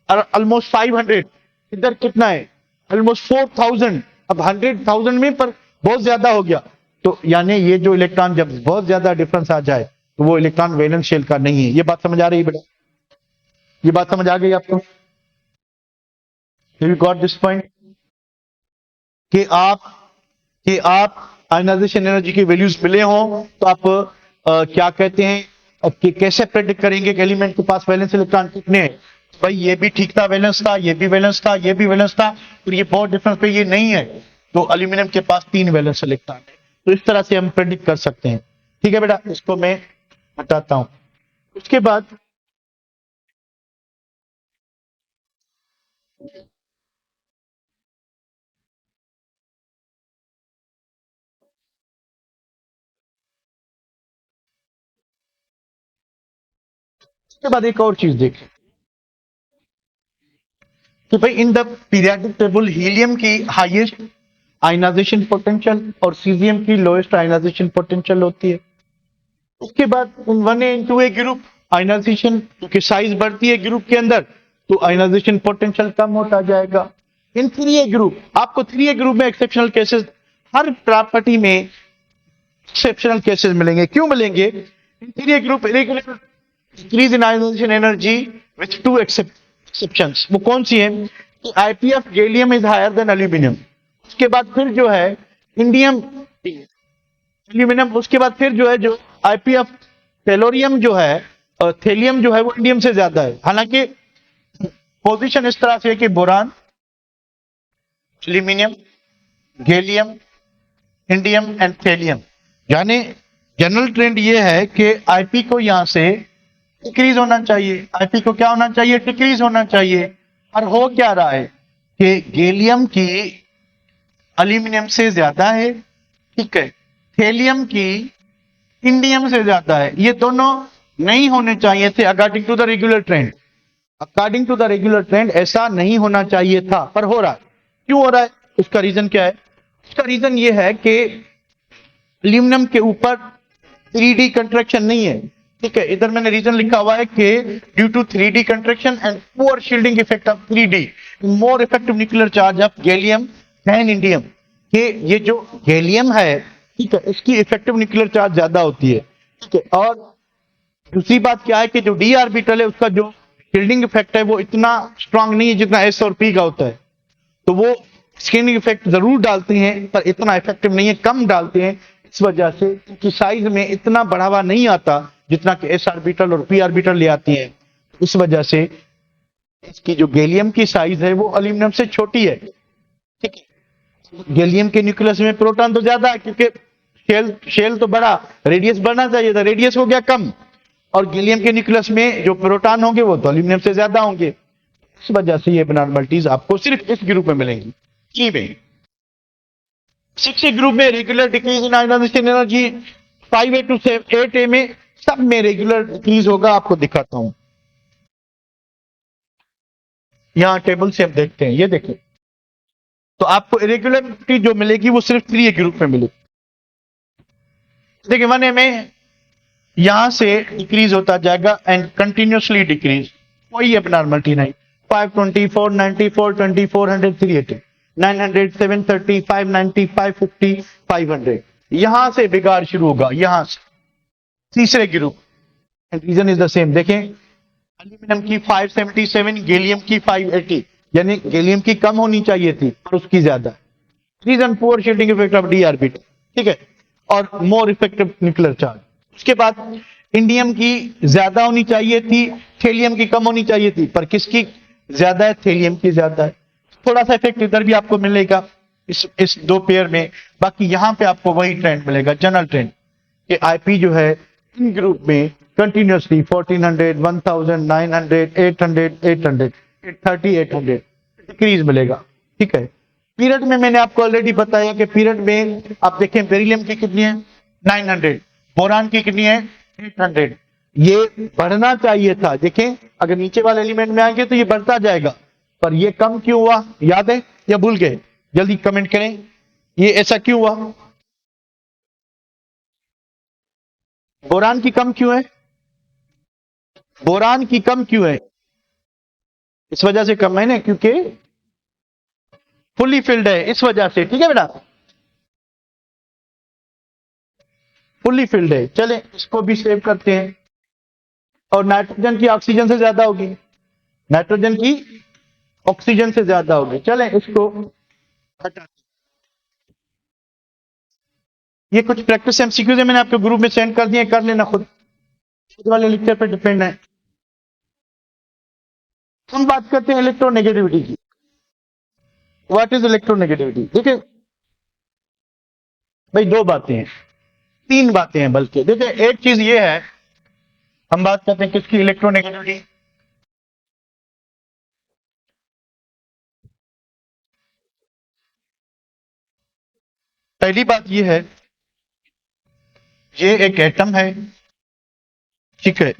ऑलमोस्ट 500, इधर कितना है? ऑलमोस्ट 4000, अब 100,000 में पर बहुत ज्यादा हो गया। तो यानी ये जो इलेक्ट्रॉन जब बहुत ज्यादा डिफरेंस आ जाए तो वो इलेक्ट्रॉन वैलेंस शेल का नहीं है। ये बात समझ आ रही है बेटा? ये बात समझ आ गई आपको? यू गॉट दिस पॉइंट कि आप आयनाइजेशन एनर्जी की वैल्यूज मिले हों तो आप क्या कहते हैं कि कैसे प्रेडिक्ट करेंगे कि एलिमेंट के पास वैलेंस इलेक्ट्रॉन कितने हैं? भाई ये भी ठीक था, वैलेंस था, ये भी वैलेंस था, ये भी वैलेंस था, और ये बहुत डिफरेंस पे ये नहीं है, तो एल्यूमिनियम के पास 3 वैलेंस इलेक्ट्रॉन है। तो इस तरह से हम प्रेडिक्ट कर सकते हैं। ठीक है बेटा, इसको मैं बताता हूं। उसके बाद एक और चीज देखें कि भाई in the periodic table helium की हाईएस्ट आयनाइजेशन पोटेंशियल और सीजियम की लोएस्ट आयनाइजेशन पोटेंशियल होती है। उसके बाद इन 1A इन 2A ग्रुप आयनाइजेशन, क्योंकि साइज बढ़ती है ग्रुप के अंदर तो आयनाइजेशन पोटेंशियल कम होता जाएगा। इन 3A ग्रुप, आपको 3A ग्रुप में एक्सेप्शनल केसेस, हर प्रॉपर्टी में एक्सेप्शनल केसेस मिलेंगे। क्यों मिलेंगे? Interior group irregular decrease in ionization energy with two exceptions. वो कौन सी है? कि IP of gallium is higher than aluminium. उसके बाद फिर जो है इंडियम एल्यूमिनियम। उसके बाद फिर जो है जो आईपीएफ टेलोरियम जो है थेलियम जो है वो इंडियम से ज्यादा है। हालांकि पोजीशन इस तरह से है कि boron, aluminium, gallium, indium and thallium. यानी जनरल ट्रेंड ये है कि आईपी को यहां से डिक्रीज होना चाहिए। आईपी को क्या होना चाहिए? डिक्रीज होना चाहिए। और हो क्या रहा है कि गैलियम की एल्यूमिनियम से ज्यादा है, ठीक है, थेलियम की इंडियम से ज्यादा है। ये दोनों नहीं होने चाहिए थे according to the regular trend. According to the regular trend ऐसा नहीं होना चाहिए था, पर हो रहा है। क्यों हो रहा है? उसका रीजन क्या है? उसका रीजन ये है कि एल्यूमिनियम के ऊपर 3D कंट्रैक्शन नहीं है, ठीक है। इधर मैंने रीजन लिखा हुआ है कि due to 3D contraction and poor shielding effect of 3D more effective nuclear charge of gallium than indium. कि ये जो गैलियम है, ठीक है, इसकी इफेक्टिव न्यूक्लियर चार्ज ज्यादा होती है, ठीक है। और दूसरी बात क्या है कि जो डी ऑर्बिटल है उसका जो शील्डिंग इफेक्ट है वो इतना स्ट्रांग नहीं है जितना एस और पी का होता है। तो वो स्किन इफेक्ट जरूर डालते हैं पर इतना इफेक्टिव नहीं है, कम डालते हैं। इस वजह से इनकी साइज में इतना बढ़ावा नहीं आता जितना कि एस ऑर्बिटल और पी ऑर्बिटल ले आती है। इस वजह से इसकी जो गैलियम की साइज है वो एल्यूमिनियम से छोटी है, ठीक है। गैलियम के न्यूक्लियस में प्रोटॉन तो ज्यादा है क्योंकि शेल तो बड़ा, रेडियस बढ़ना चाहिए था, रेडियस हो गया कम। और गैलियम के न्यूक्लियस में जो प्रोटॉन होंगे वो तो एल्यूमिनियम से ज्यादा होंगे। इस वजह से ये एबनॉर्मलिटीज आपको सिर्फ इस ग्रुप में मिलेंगी। ई में 6 ग्रुप में regular decrease in ionization energy 5A to 8A में सब में रेगुलर डिक्रीज होगा। आपको दिखाता हूं, यहां टेबल से हम देखते हैं, ये देखें। तो आपको इरेगुलरिटी जो मिलेगी वो सिर्फ 3A ग्रुप में मिलेगी। देखिए 1A में यहां से डिक्रीज होता जाएगा एंड कंटिन्यूसली डिक्रीज, कोई एबनॉर्मलिटी नहीं। 520, 490, 420, 400, 380, 900, 730, 590, 550, 500। यहां से बिगाड़ शुरू होगा, यहां से तीसरे group. Reason is the same. देखें एल्यूमिनियम की 577, गैलियम की 580, यानी गैलियम की कम होनी चाहिए थी और उसकी ज्यादा। Reason poor shielding effect of d orbital, ठीक है, और मोर इफेक्टिव न्यूक्लियर चार्ज। उसके बाद इंडियम की ज्यादा होनी चाहिए थी, थेलियम की कम होनी चाहिए थी, पर किसकी ज्यादा है? थेलियम की ज्यादा है। थोड़ा सा इफेक्ट इधर भी आपको मिलेगा इस दो पेयर में। बाकी यहां पे आपको वही ट्रेंड मिलेगा, जनरल ट्रेंड, कि आईपी जो है इन ग्रुप में कंटिन्यूसली 1400, 1000, 900, 800, 800, 830, 800 डिक्रीज मिलेगा, ठीक है। पीरियड में मैंने आपको ऑलरेडी बताया कि पीरियड में आप देखें बेरिलियम की कितनी है? 900, बोरान की कितनी है? 800। ये बढ़ना चाहिए था। देखें अगर नीचे वाले एलिमेंट में आएंगे तो ये बढ़ता जाएगा, पर ये कम क्यों हुआ? याद है या भूल गए? जल्दी कमेंट करें, ये ऐसा क्यों हुआ? बोरान की कम क्यों है? बोरान की कम क्यों है? इस वजह से कम है ना, क्योंकि फुल्ली फिल्ड है, इस वजह से, ठीक है बेटा, फुल्ली फिल्ड है। चले इसको भी सेव करते हैं। और नाइट्रोजन की ऑक्सीजन से ज्यादा होगी, नाइट्रोजन की ऑक्सीजन से ज्यादा होगी। चले इसको हटा। ये कुछ प्रैक्टिस एमसीक्यूज है, मैंने आपके ग्रुप में सेंड कर दिए, कर लेना खुद वाले लेक्चर पे डिपेंड है। हम बात करते हैं इलेक्ट्रोनेगेटिविटी की। What is electronegativity? देखिए भाई दो बातें हैं, तीन बातें हैं बल्कि। देखिए एक चीज ये है, हम बात करते हैं किसकी? इलेक्ट्रोनेगेटिविटी। पहली बात ये है, ये एक एटम है, ठीक है,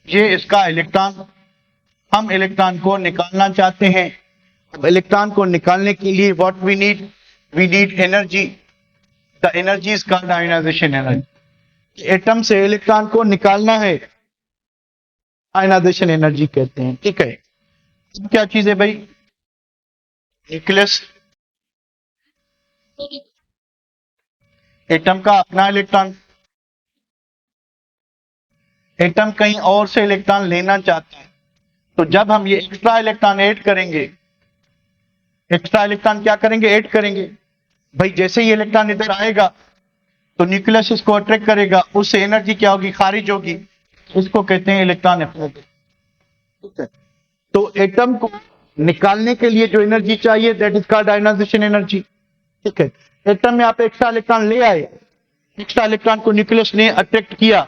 ये इसका इलेक्ट्रॉन, हम इलेक्ट्रॉन को निकालना चाहते हैं। अब इलेक्ट्रॉन को निकालने के लिए what we need energy. The energy is called ionization energy. Atom से इलेक्ट्रॉन को निकालना है, आयनाइजेशन एनर्जी कहते हैं, ठीक है। क्या चीज है भाई? न्यूक्लियस, एटम का अपना इलेक्ट्रॉन, एटम कहीं और से इलेक्ट्रॉन लेना चाहता है, तो जब हम ये एक्स्ट्रा इलेक्ट्रॉन ऐड करेंगे, एक्स्ट्रा इलेक्ट्रॉन क्या करेंगे, ऐड करेंगे। भाई जैसे ही इलेक्ट्रॉन इधर आएगा तो न्यूक्लियस इसको अट्रैक्ट करेगा, उससे एनर्जी क्या होगी, खारिज होगी। इसको कहते हैं इलेक्ट्रॉन एफिनिटी। ठीक है, तो एटम को निकालने के लिए जो एनर्जी चाहिए that is called ionization energy. ठीक है, एटम में आप एक्स्ट्रा इलेक्ट्रॉन ले आए, एक्स्ट्रा इलेक्ट्रॉन को न्यूक्लियस ने अट्रैक्ट किया।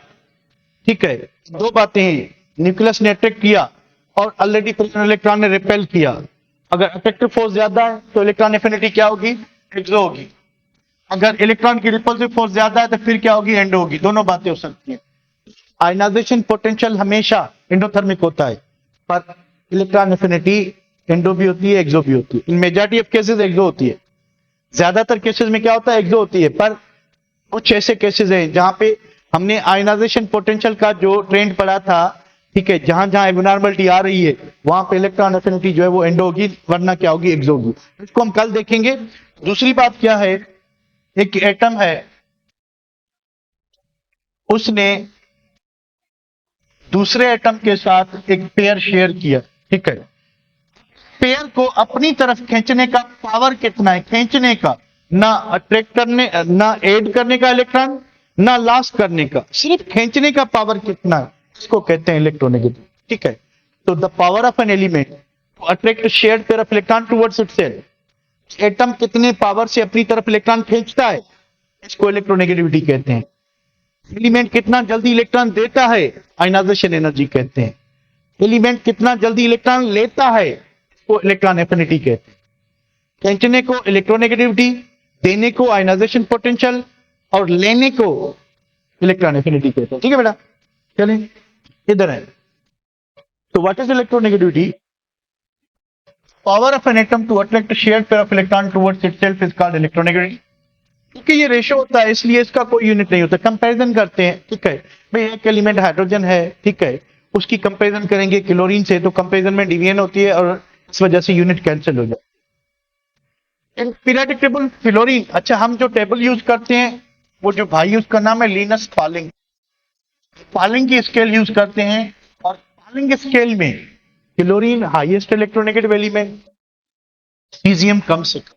ठीक है, दो बातें हैं, न्यूक्लियस ने अट्रैक्ट किया और ऑलरेडी इलेक्ट्रॉन ने रिपेल किया। अगर अट्रैक्टिव फोर्स ज्यादा है तो इलेक्ट्रॉन एफिनिटी क्या होगी, एक्सो होगी। अगर इलेक्ट्रॉन की रिपल्सिव फोर्स ज्यादा है तो फिर क्या होगी, एंडो होगी। दोनों बातें हो सकती हैं। आयनाइजेशन पोटेंशियल हमेशा एंडोथर्मिक होता है, पर इलेक्ट्रॉन एफिनिटी एंडो भी होती है, एक्सो भी होती है। इन मेजॉरिटी ऑफ केसेस एक्सो होती है, ज्यादातर केसेस में क्या होता है, एक्सो होती है। पर कुछ ऐसे केसेस हैं जहां पे हमने आयनाइजेशन पोटेंशियल का जो ट्रेंड पढ़ा था, ठीक है, जहां जहां एबनॉर्मलिटी आ रही है वहां पे इलेक्ट्रॉन एफिनिटी जो है वो एंडो होगी, वरना क्या होगी, एक्सो होगी। इसको हम कल देखेंगे। दूसरी बात क्या है, एक एटम है, उसने दूसरे एटम के साथ एक पेयर शेयर किया। ठीक है, पेयर को अपनी तरफ खींचने का पावर कितना है, खींचने का, ना अट्रैक्ट करने, ना ऐड करने का इलेक्ट्रॉन, ना लॉस करने का, सिर्फ खींचने का पावर कितना है, इसको कहते हैं इलेक्ट्रोनेगेटिव। ठीक है, तो the power of an element to attract shared pair of electron towards itself, atom कितने पावर से अपनी तरफ इलेक्ट्रॉन खींचता है, इसको इलेक्ट्रोनेगेटिविटी कहते हैं। एलिमेंट कितना जल्दी इलेक्ट्रॉन देता है, आयनाइजेशन एनर्जी कहते हैं। एलिमेंट कितना जल्दी इलेक्ट्रॉन लेता है, इसको इलेक्ट्रॉन एफिनिटी कहते हैं। खींचने को इलेक्ट्रोनेगेटिविटी, देने को आयनाइजेशन पोटेंशियल और लेने को इलेक्ट्रॉन एफिनिटी कहते हैं। ठीक है बेटा, चलें इधर है। तो what is electronegativity? Power of an atom to attract shared pair of electron towards itself is called electronegativity. क्योंकि ये रेशो होता है इसलिए इसका कोई यूनिट नहीं होता। कंपैरिजन करते हैं, ठीक है भाई, एक एलिमेंट हाइड्रोजन है, ठीक है, उसकी कंपैरिजन करेंगे क्लोरीन से, तो कंपैरिजन में डिवीजन होती है और इस वजह से यूनिट कैंसिल हो जाए। इन पीरियोडिक टेबल फ्लोरीन, अच्छा हम जो टेबल यूज करते हैं वो जो भाई उसका नाम है लिनस पॉलिंग, पॉलिंग की स्केल यूज करते हैं, और पॉलिंग स्केल में chlorine highest electronegative element, caesium कम से कम।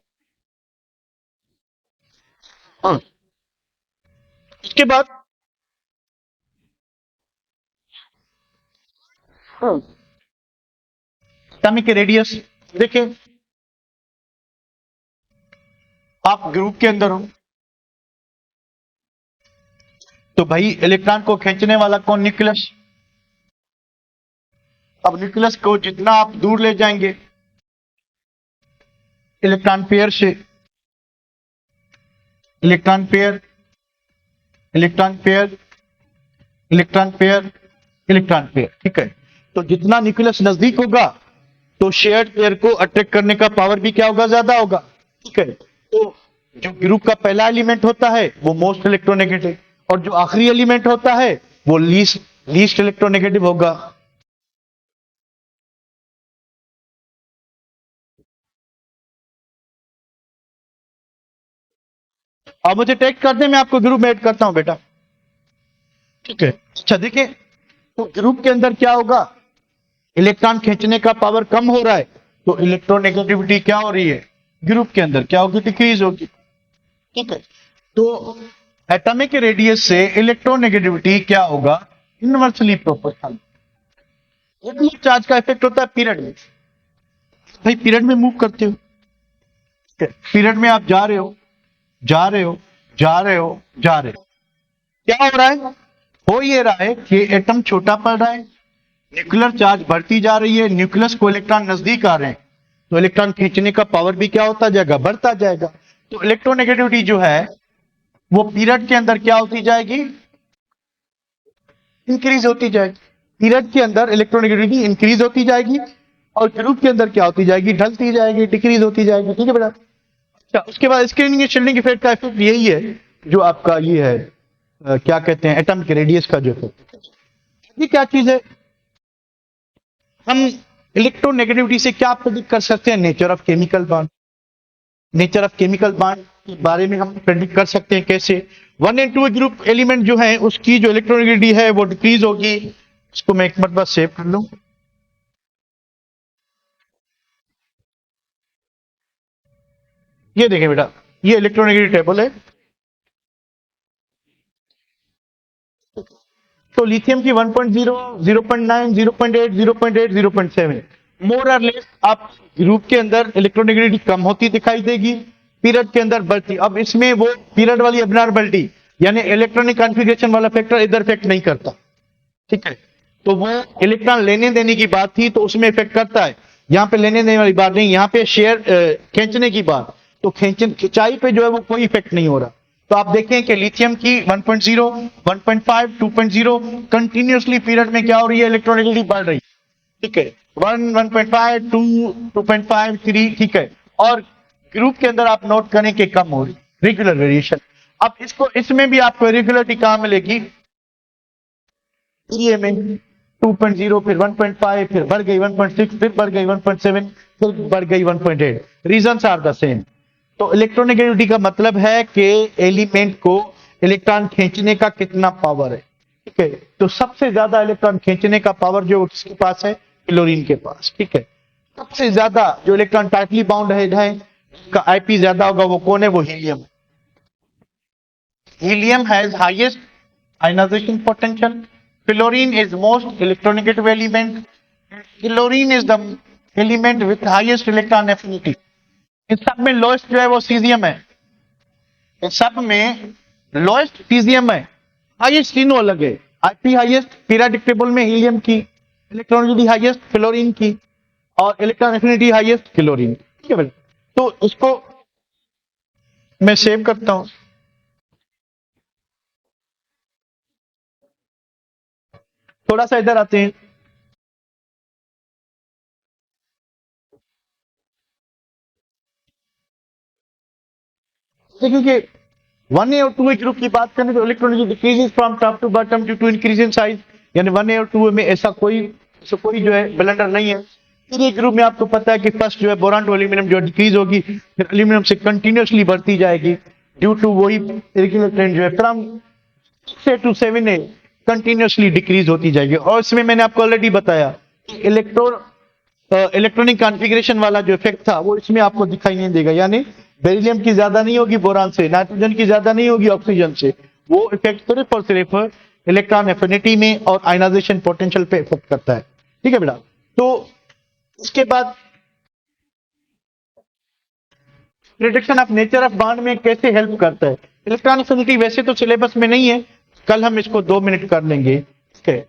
उसके बाद एटॉमिक रेडियस देखें, आप ग्रुप के अंदर हो तो भाई इलेक्ट्रॉन को खींचने वाला कौन, न्यूक्लियस। अब न्यूक्लियस को जितना आप दूर ले जाएंगे इलेक्ट्रॉन पेयर से, electron pair, electron pair, electron pair, electron pair, ठीक है, तो जितना न्यूक्लियस नजदीक होगा तो शेयर्ड पेयर को अट्रैक्ट करने का पावर भी क्या होगा, ज्यादा होगा। ठीक है, तो जो ग्रुप का पहला एलिमेंट होता है वो मोस्ट इलेक्ट्रोनेगेटिव, और जो आखिरी एलिमेंट होता है वो लीस्ट इलेक्ट्रोनेगेटिव होगा। अब मुझे टेक्स्ट कर दे, मैं आपको ग्रुप में ऐड करता हूं बेटा। ठीक है, अच्छा देखिए, तो ग्रुप के अंदर क्या होगा, इलेक्ट्रॉन खींचने का पावर कम हो रहा है तो इलेक्ट्रोनेगेटिविटी क्या हो रही है, ग्रुप के अंदर क्या होगी, डिक्रीज होगी। ठीक है, तो एटॉमिक रेडियस से इलेक्ट्रोनेगेटिविटी क्या होगा, इनवर्सली प्रोपोर्शनल। न्यूक्लियर चार्ज का इफेक्ट होता है पीरियड में, भाई पीरियड में मूव करते हो, पीरियड में आप जा रहे हो, जा रहे हो, जा रहे हो, जा रहे हो, क्या हो रहा है, हो ये रहा है कि एटम छोटा पड़ रहा है, न्यूक्लियर चार्ज बढ़ती जा रही है, न्यूक्लियस को इलेक्ट्रॉन नजदीक आ रहे हैं, तो इलेक्ट्रॉन खींचने का पावर भी क्या होता जाएगा, बढ़ता जाएगा। तो इलेक्ट्रोनेगेटिविटी जो है वो पीरियड के अंदर क्या होती जाएगी, इंक्रीज होती जाएगी। पीरियड के अंदर इलेक्ट्रोनेगेटिविटी इंक्रीज होती जाएगी और ग्रुप के अंदर क्या होती जाएगी, ढलती जाएगी, डिक्रीज होती जाएगी। ठीक है बेटा, अच्छा उसके बाद स्क्रीनिंग शील्डिंग इफेक्ट का इफेक्ट यही है जो आपका ये है, क्या कहते हैं, एटम के रेडियस का जो इफेक्ट। ये क्या चीज है, हम इलेक्ट्रोनेगेटिविटी से क्या प्रेडिक्ट कर सकते हैं, nature of chemical bond. Nature of chemical bond के बारे में हम प्रेडिक्ट कर सकते हैं कैसे, one and two group element जो है उसकी जो इलेक्ट्रोनेगेटिविटी है वो डिक्रीज होगी। इसको मैं एक मरतबा सेव कर लूं। ये देखें बेटा, ये इलेक्ट्रोनेगेटिव टेबल है। तो लिथियम की 1.0, 0.9, 0.8, 0.8, 0.7 मोर और लेस आप ग्रुप के अंदर इलेक्ट्रोनेगेटिविटी कम होती दिखाई देगी, पीरियड के अंदर बढ़ती। अब इसमें वो पीरियड वाली एबनॉर्मलिटी यानी इलेक्ट्रॉनिक कॉन्फ़िगरेशन वाला फैक्टर इधर इफेक्ट नहीं करता, ठीक है। तो वो इलेक्ट्रॉन लेने देने की बात थी तो उसमें इफेक्ट करता है, यहाँ पे लेने देने वाली बात नहीं, यहाँ पे शेयर खींचने की बात, तो खिंचाई पे जो है वो कोई इफेक्ट नहीं हो रहा। तो आप देखें कि लिथियम की 1.0, 1.5, 2.0 कंटिन्यूअसली पीरियड में क्या हो रही है, इलेक्ट्रोनेगेटिविटी बढ़ रही है, ठीक है। 1, 1.5, 2, 2.5, 3, ठीक है। और ग्रुप के अंदर आप नोट करें कि कम हो रही रेगुलर वेरिएशन। अब इसको इसमें भी आपको रेगुलरिटी कहां मिलेगी, ये में 2.0, फिर 1.5, फिर बढ़ गई 1.6, फिर बढ़ गई 1.7, फिर बढ़ गई 1.8। Reasons are the same. तो इलेक्ट्रोनेगेटिविटी का मतलब है कि एलिमेंट को इलेक्ट्रॉन खींचने का कितना पावर है, ठीक है। तो सबसे ज्यादा इलेक्ट्रॉन खींचने का पावर जो किसके पास है, क्लोरीन के पास, ठीक है। सबसे ज्यादा जो इलेक्ट्रॉन टाइटली बाउंड है का आईपी ज्यादा होगा, वो कौन है, वो helium. Helium has highest ionization potential, fluorine is most electronegative element, chlorine is the element with highest electron affinity. इन सब में लोएस्ट जो है वो सीजियम है, इन सब में लोएस्ट सीजियम है, हाईएस्ट तीनों अलग है। आईपी हाईएस्ट पीरियोडिक टेबल में हीलियम की, इलेक्ट्रॉनिसिटी हाईएस्ट फ्लोरीन की, और इलेक्ट्रॉन एफिनिटी हाईएस्ट क्लोरीन, ठीक है भाई। तो इसको मैं सेव करता हूं। थोड़ा सा इधर आते हैं। देखिए कि 1A और 2A ग्रुप की बात करें तो electronic decreases from top to bottom due to increase in size, यानी 1A और 2A में ऐसा कोई जो है ब्लेंडर नहीं है। फिर ये ग्रुप में आपको पता है कि फर्स्ट जो है बोरान टू एल्यूमिनियम जो डिक्रीज होगी, फिर एल्यूमिनियम से कंटिन्यूअसली बढ़ती जाएगी ड्यू टू वही रेगुलर ट्रेंड जो है from 6A to 7A continuously decrease होती जाएगी। और इसमें मैंने आपको ऑलरेडी बताया इलेक्ट्रॉनिक कॉन्फ़िगरेशन वाला जो इफेक्ट था वो इसमें आपको दिखाई नहीं देगा, यानी बेरिलियम की ज्यादा नहीं होगी बोरान से, नाइट्रोजन की ज्यादा नहीं होगी ऑक्सीजन से, वो इफेक्ट सिर्फ और सिर्फ इलेक्ट्रॉन एफिनिटी में और आयनाइजेशन पोटेंशियल पे इफेक्ट करता है, ठीक है बेटा। तो इसके बाद prediction of nature of bond में कैसे हेल्प करता है। इलेक्ट्रॉन एफिनिटी वैसे तो सिलेबस में नहीं है, कल हम इसको 2 मिनट कर लेंगे, ठीक है,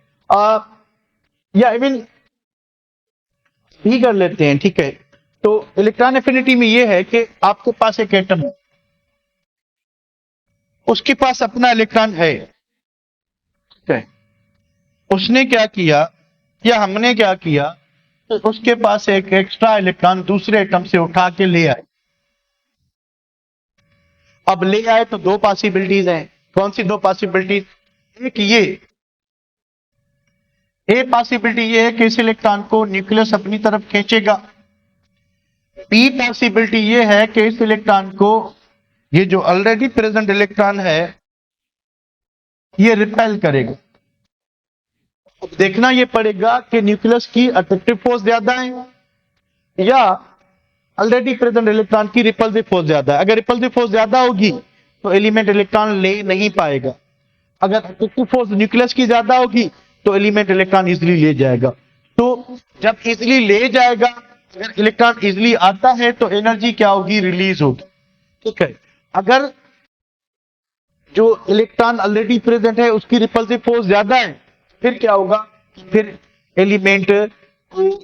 या इवन भी कर लेते हैं, ठीक है। तो इलेक्ट्रॉन एफिनिटी में यह है कि आपके पास एक एटम है, उसके पास अपना इलेक्ट्रॉन है, ठीक है। उसने क्या किया या हमने क्या किया, तो उसके पास एक एक्स्ट्रा इलेक्ट्रॉन दूसरे एटम से उठा के ले आए। अब ले आए तो 2 पॉसिबिलिटीज हैं। कौन सी 2 पॉसिबिलिटीज, एक ए पॉसिबिलिटी ये है कि इस इलेक्ट्रॉन को न्यूक्लियस अपनी तरफ खींचेगा, बी पॉसिबिलिटी ये है कि इस इलेक्ट्रॉन को ये जो ऑलरेडी प्रेजेंट इलेक्ट्रॉन है ये रिपेल करेगा। अब देखना ये पड़ेगा कि न्यूक्लियस की अट्रैक्टिव फोर्स ज्यादा है या ऑलरेडी प्रेजेंट इलेक्ट्रॉन की रिपल्सिव फोर्स ज्यादा है। अगर रिपल्सिव फोर्स ज्यादा होगी तो एलिमेंट इलेक्ट्रॉन ले नहीं पाएगा, अगर अट्रैक्टिव फोर्स न्यूक्लियस की ज्यादा होगी तो एलिमेंट इलेक्ट्रॉन इजिली ले जाएगा। तो जब इजिली ले जाएगा, अगर इलेक्ट्रॉन इजिली आता है तो एनर्जी क्या होगी, रिलीज होगी, ठीक है। अगर जो इलेक्ट्रॉन ऑलरेडी प्रेजेंट है उसकी रिपल्सिव फोर्स ज्यादा है, फिर क्या होगा, फिर एलिमेंट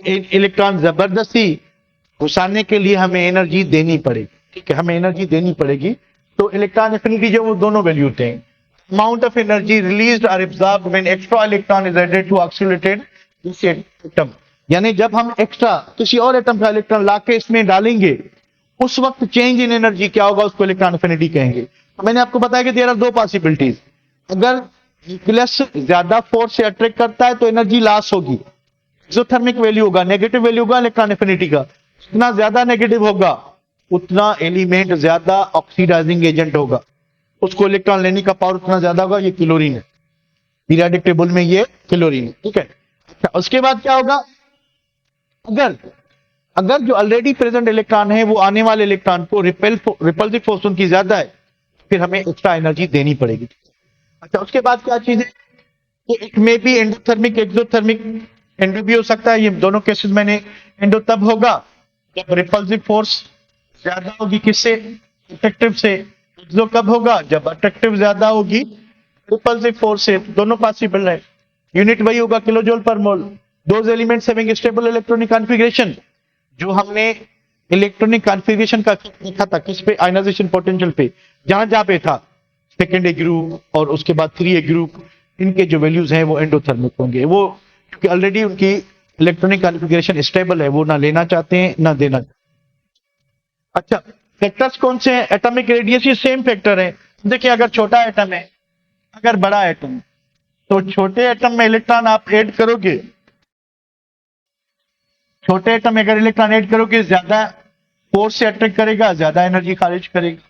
इलेक्ट्रॉन जबरदस्ती घुसाने के लिए हमें एनर्जी देनी पड़ेगी, ठीक है, हमें एनर्जी देनी पड़ेगी। तो इलेक्ट्रॉन एफिनिटी जो वो दोनों वैल्यू थे, amount of energy released or absorbed when extra electron is added to oxygenated this atom, यानी जब हम एक्स्ट्रा किसी और एटम का इलेक्ट्रॉन लाके इसमें डालेंगे उस वक्त चेंज इन एनर्जी क्या होगा, उसको इलेक्ट्रॉन एफिनिटी कहेंगे। तो मैंने आपको बताया कि देयर आर 2 पॉसिबिलिटीज, अगर न्यूक्लियस ज्यादा फोर्स से अट्रैक्ट करता है तो एनर्जी लॉस होगी, एक्सोथर्मिक वैल्यू होगा, नेगेटिव वैल्यू होगा इलेक्ट्रॉन एफिनिटी का, जितना ज्यादा नेगेटिव होगा उतना एलिमेंट ज्यादा ऑक्सीडाइजिंग एजेंट होगा, उसको इलेक्ट्रॉन लेने का पावर उतना ज्यादा होगा, ये क्लोरीन है, पीरियोडिक टेबल में ये क्लोरीन है, ठीक है। अच्छा, उसके बाद क्या होगा, अगर अगर जो ऑलरेडी प्रेजेंट इलेक्ट्रॉन है वो आने वाले इलेक्ट्रॉन को रिपल्सिव फोर्स उनकी ज्यादा है, फिर हमें एक्स्ट्रा एनर्जी देनी पड़ेगी। अच्छा, उसके बाद क्या चीज है कि इट में भी एंडोथर्मिक एक्सोथर्मिक, एंडो भी हो सकता है। ये दोनों केसेस मैंने, एंडो तब होगा जब रिपल्सिव फोर्स ज्यादा होगी किससे, अट्रैक्टिव से। एक्सो कब होगा, जब अट्रैक्टिव ज्यादा होगी रिपल्सिव फोर्स से। दोनों पॉसिबल है। यूनिट वही होगा किलो जूल पर मोल। Those elements having stable electronic configuration, जो हमने इलेक्ट्रॉनिक कॉन्फ़िगरेशन का देखा था किस पे, आयनाइजेशन पोटेंशियल पे, जहां जहां पे था सेकेंड ए ग्रुप और उसके बाद 3a ग्रुप, इनके जो वैल्यूज हैं वो एंडोथर्मिक होंगे। वो क्योंकि ऑलरेडी उनकी इलेक्ट्रॉनिक कॉन्फ़िगरेशन स्टेबल है, वो ना लेना चाहते हैं ना देना। अच्छा, फैक्टर्स कौन से हैं, एटॉमिक रेडियस, ये सेम फैक्टर है। देखिए, अगर छोटा एटम है, अगर बड़ा एटम, तो छोटे एटम में इलेक्ट्रॉन आप ऐड करोगे, छोटे एटम में अगर इलेक्ट्रॉन ऐड करोगे ज्यादा फोर्स से अट्रैक्ट करेगा, ज्यादा एनर्जी खारिज करेगा।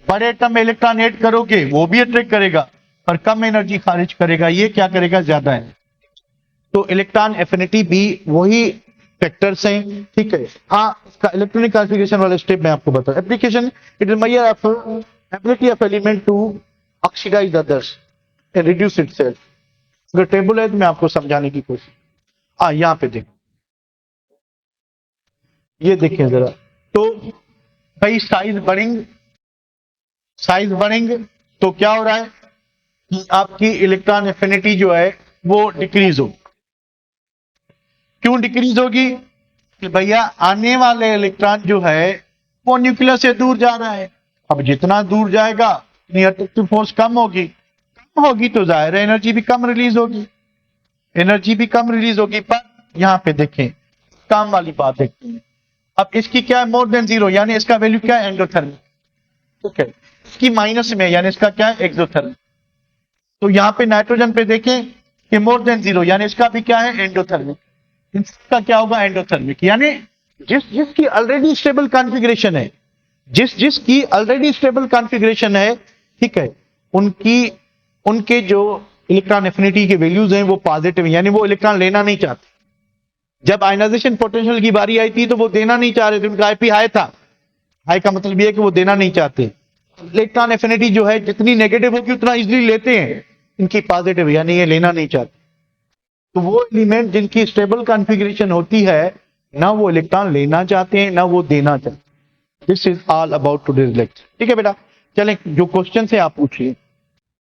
बड़े एटम में इलेक्ट्रॉन ऐड करोगे वो भी अट्रैक्ट करेगा पर कम एनर्जी खारिज करेगा, ये क्या करेगा, ज्यादा है। तो इलेक्ट्रॉन एफिनिटी भी वही फैक्टर्स हैं, ठीक है। हाँ, इसका इलेक्ट्रॉनिक कॉन्फ़िगरेशन वाला स्टेप मैं आपको बताऊं। Application, it is measure of ability of element to oxidise others and reduce itself. अगर टेबल है तो मैं आपको समझाने की कोशिश, यहाँ पे देखो, ये देखें जरा। तो भाई साइज बढ़ेंगे तो क्या हो रहा है कि आपकी इलेक्ट्रॉन एफिनिटी जो है वो डिक्रीज होगी। क्यों डिक्रीज होगी कि भैया आने वाले इलेक्ट्रॉन जो है वो न्यूक्लियस से दूर जा रहा है। अब जितना दूर जाएगा उतनी अट्रैक्टिव फोर्स कम होगी तो जाहिर है एनर्जी भी कम रिलीज होगी। पर यहां पे देखें, काम वाली बात देखते हैं। अब इसकी क्या है, मोर देन जीरो, यानी इसका वैल्यू क्या है, एंडोथर्मिक, ठीक है। इसकी माइनस में, यानी इसका क्या है, एक्सोथर्मिक। तो यहां पे नाइट्रोजन पे देखें कि मोर देन जीरो, यानी इसका भी क्या है, एंडोथर्मिक। इसका क्या होगा, एंडोथर्मिक। यानी जिसकी ऑलरेडी स्टेबल कॉन्फ़िगरेशन है, जिसकी ऑलरेडी स्टेबल कॉन्फ़िगरेशन है, ठीक है, उनके जो इलेक्ट्रॉन एफिनिटी के वैल्यूज हैं वो पॉजिटिव, यानी वो इलेक्ट्रॉन लेना नहीं चाहते। जब आयनाइजेशन पोटेंशियल की बारी आई थी तो वो देना नहीं चाह रहे थे, उनका आईपी हाई था। हाई का मतलब ये है कि वो देना नहीं चाहते। इलेक्ट्रॉन एफिनिटी जो है जितनी नेगेटिव होगी उतना इजीली लेते हैं, इनकी पॉजिटिव, यानी ये लेना नहीं चाहते। तो वो एलिमेंट जिनकी स्टेबल कॉन्फ़िगरेशन होती है, ना वो इलेक्ट्रॉन लेना चाहते हैं ना वो देना चाहते हैं। This is all about today's lecture, ठीक है बेटा। चलें, जो क्वेश्चन है आप पूछिए।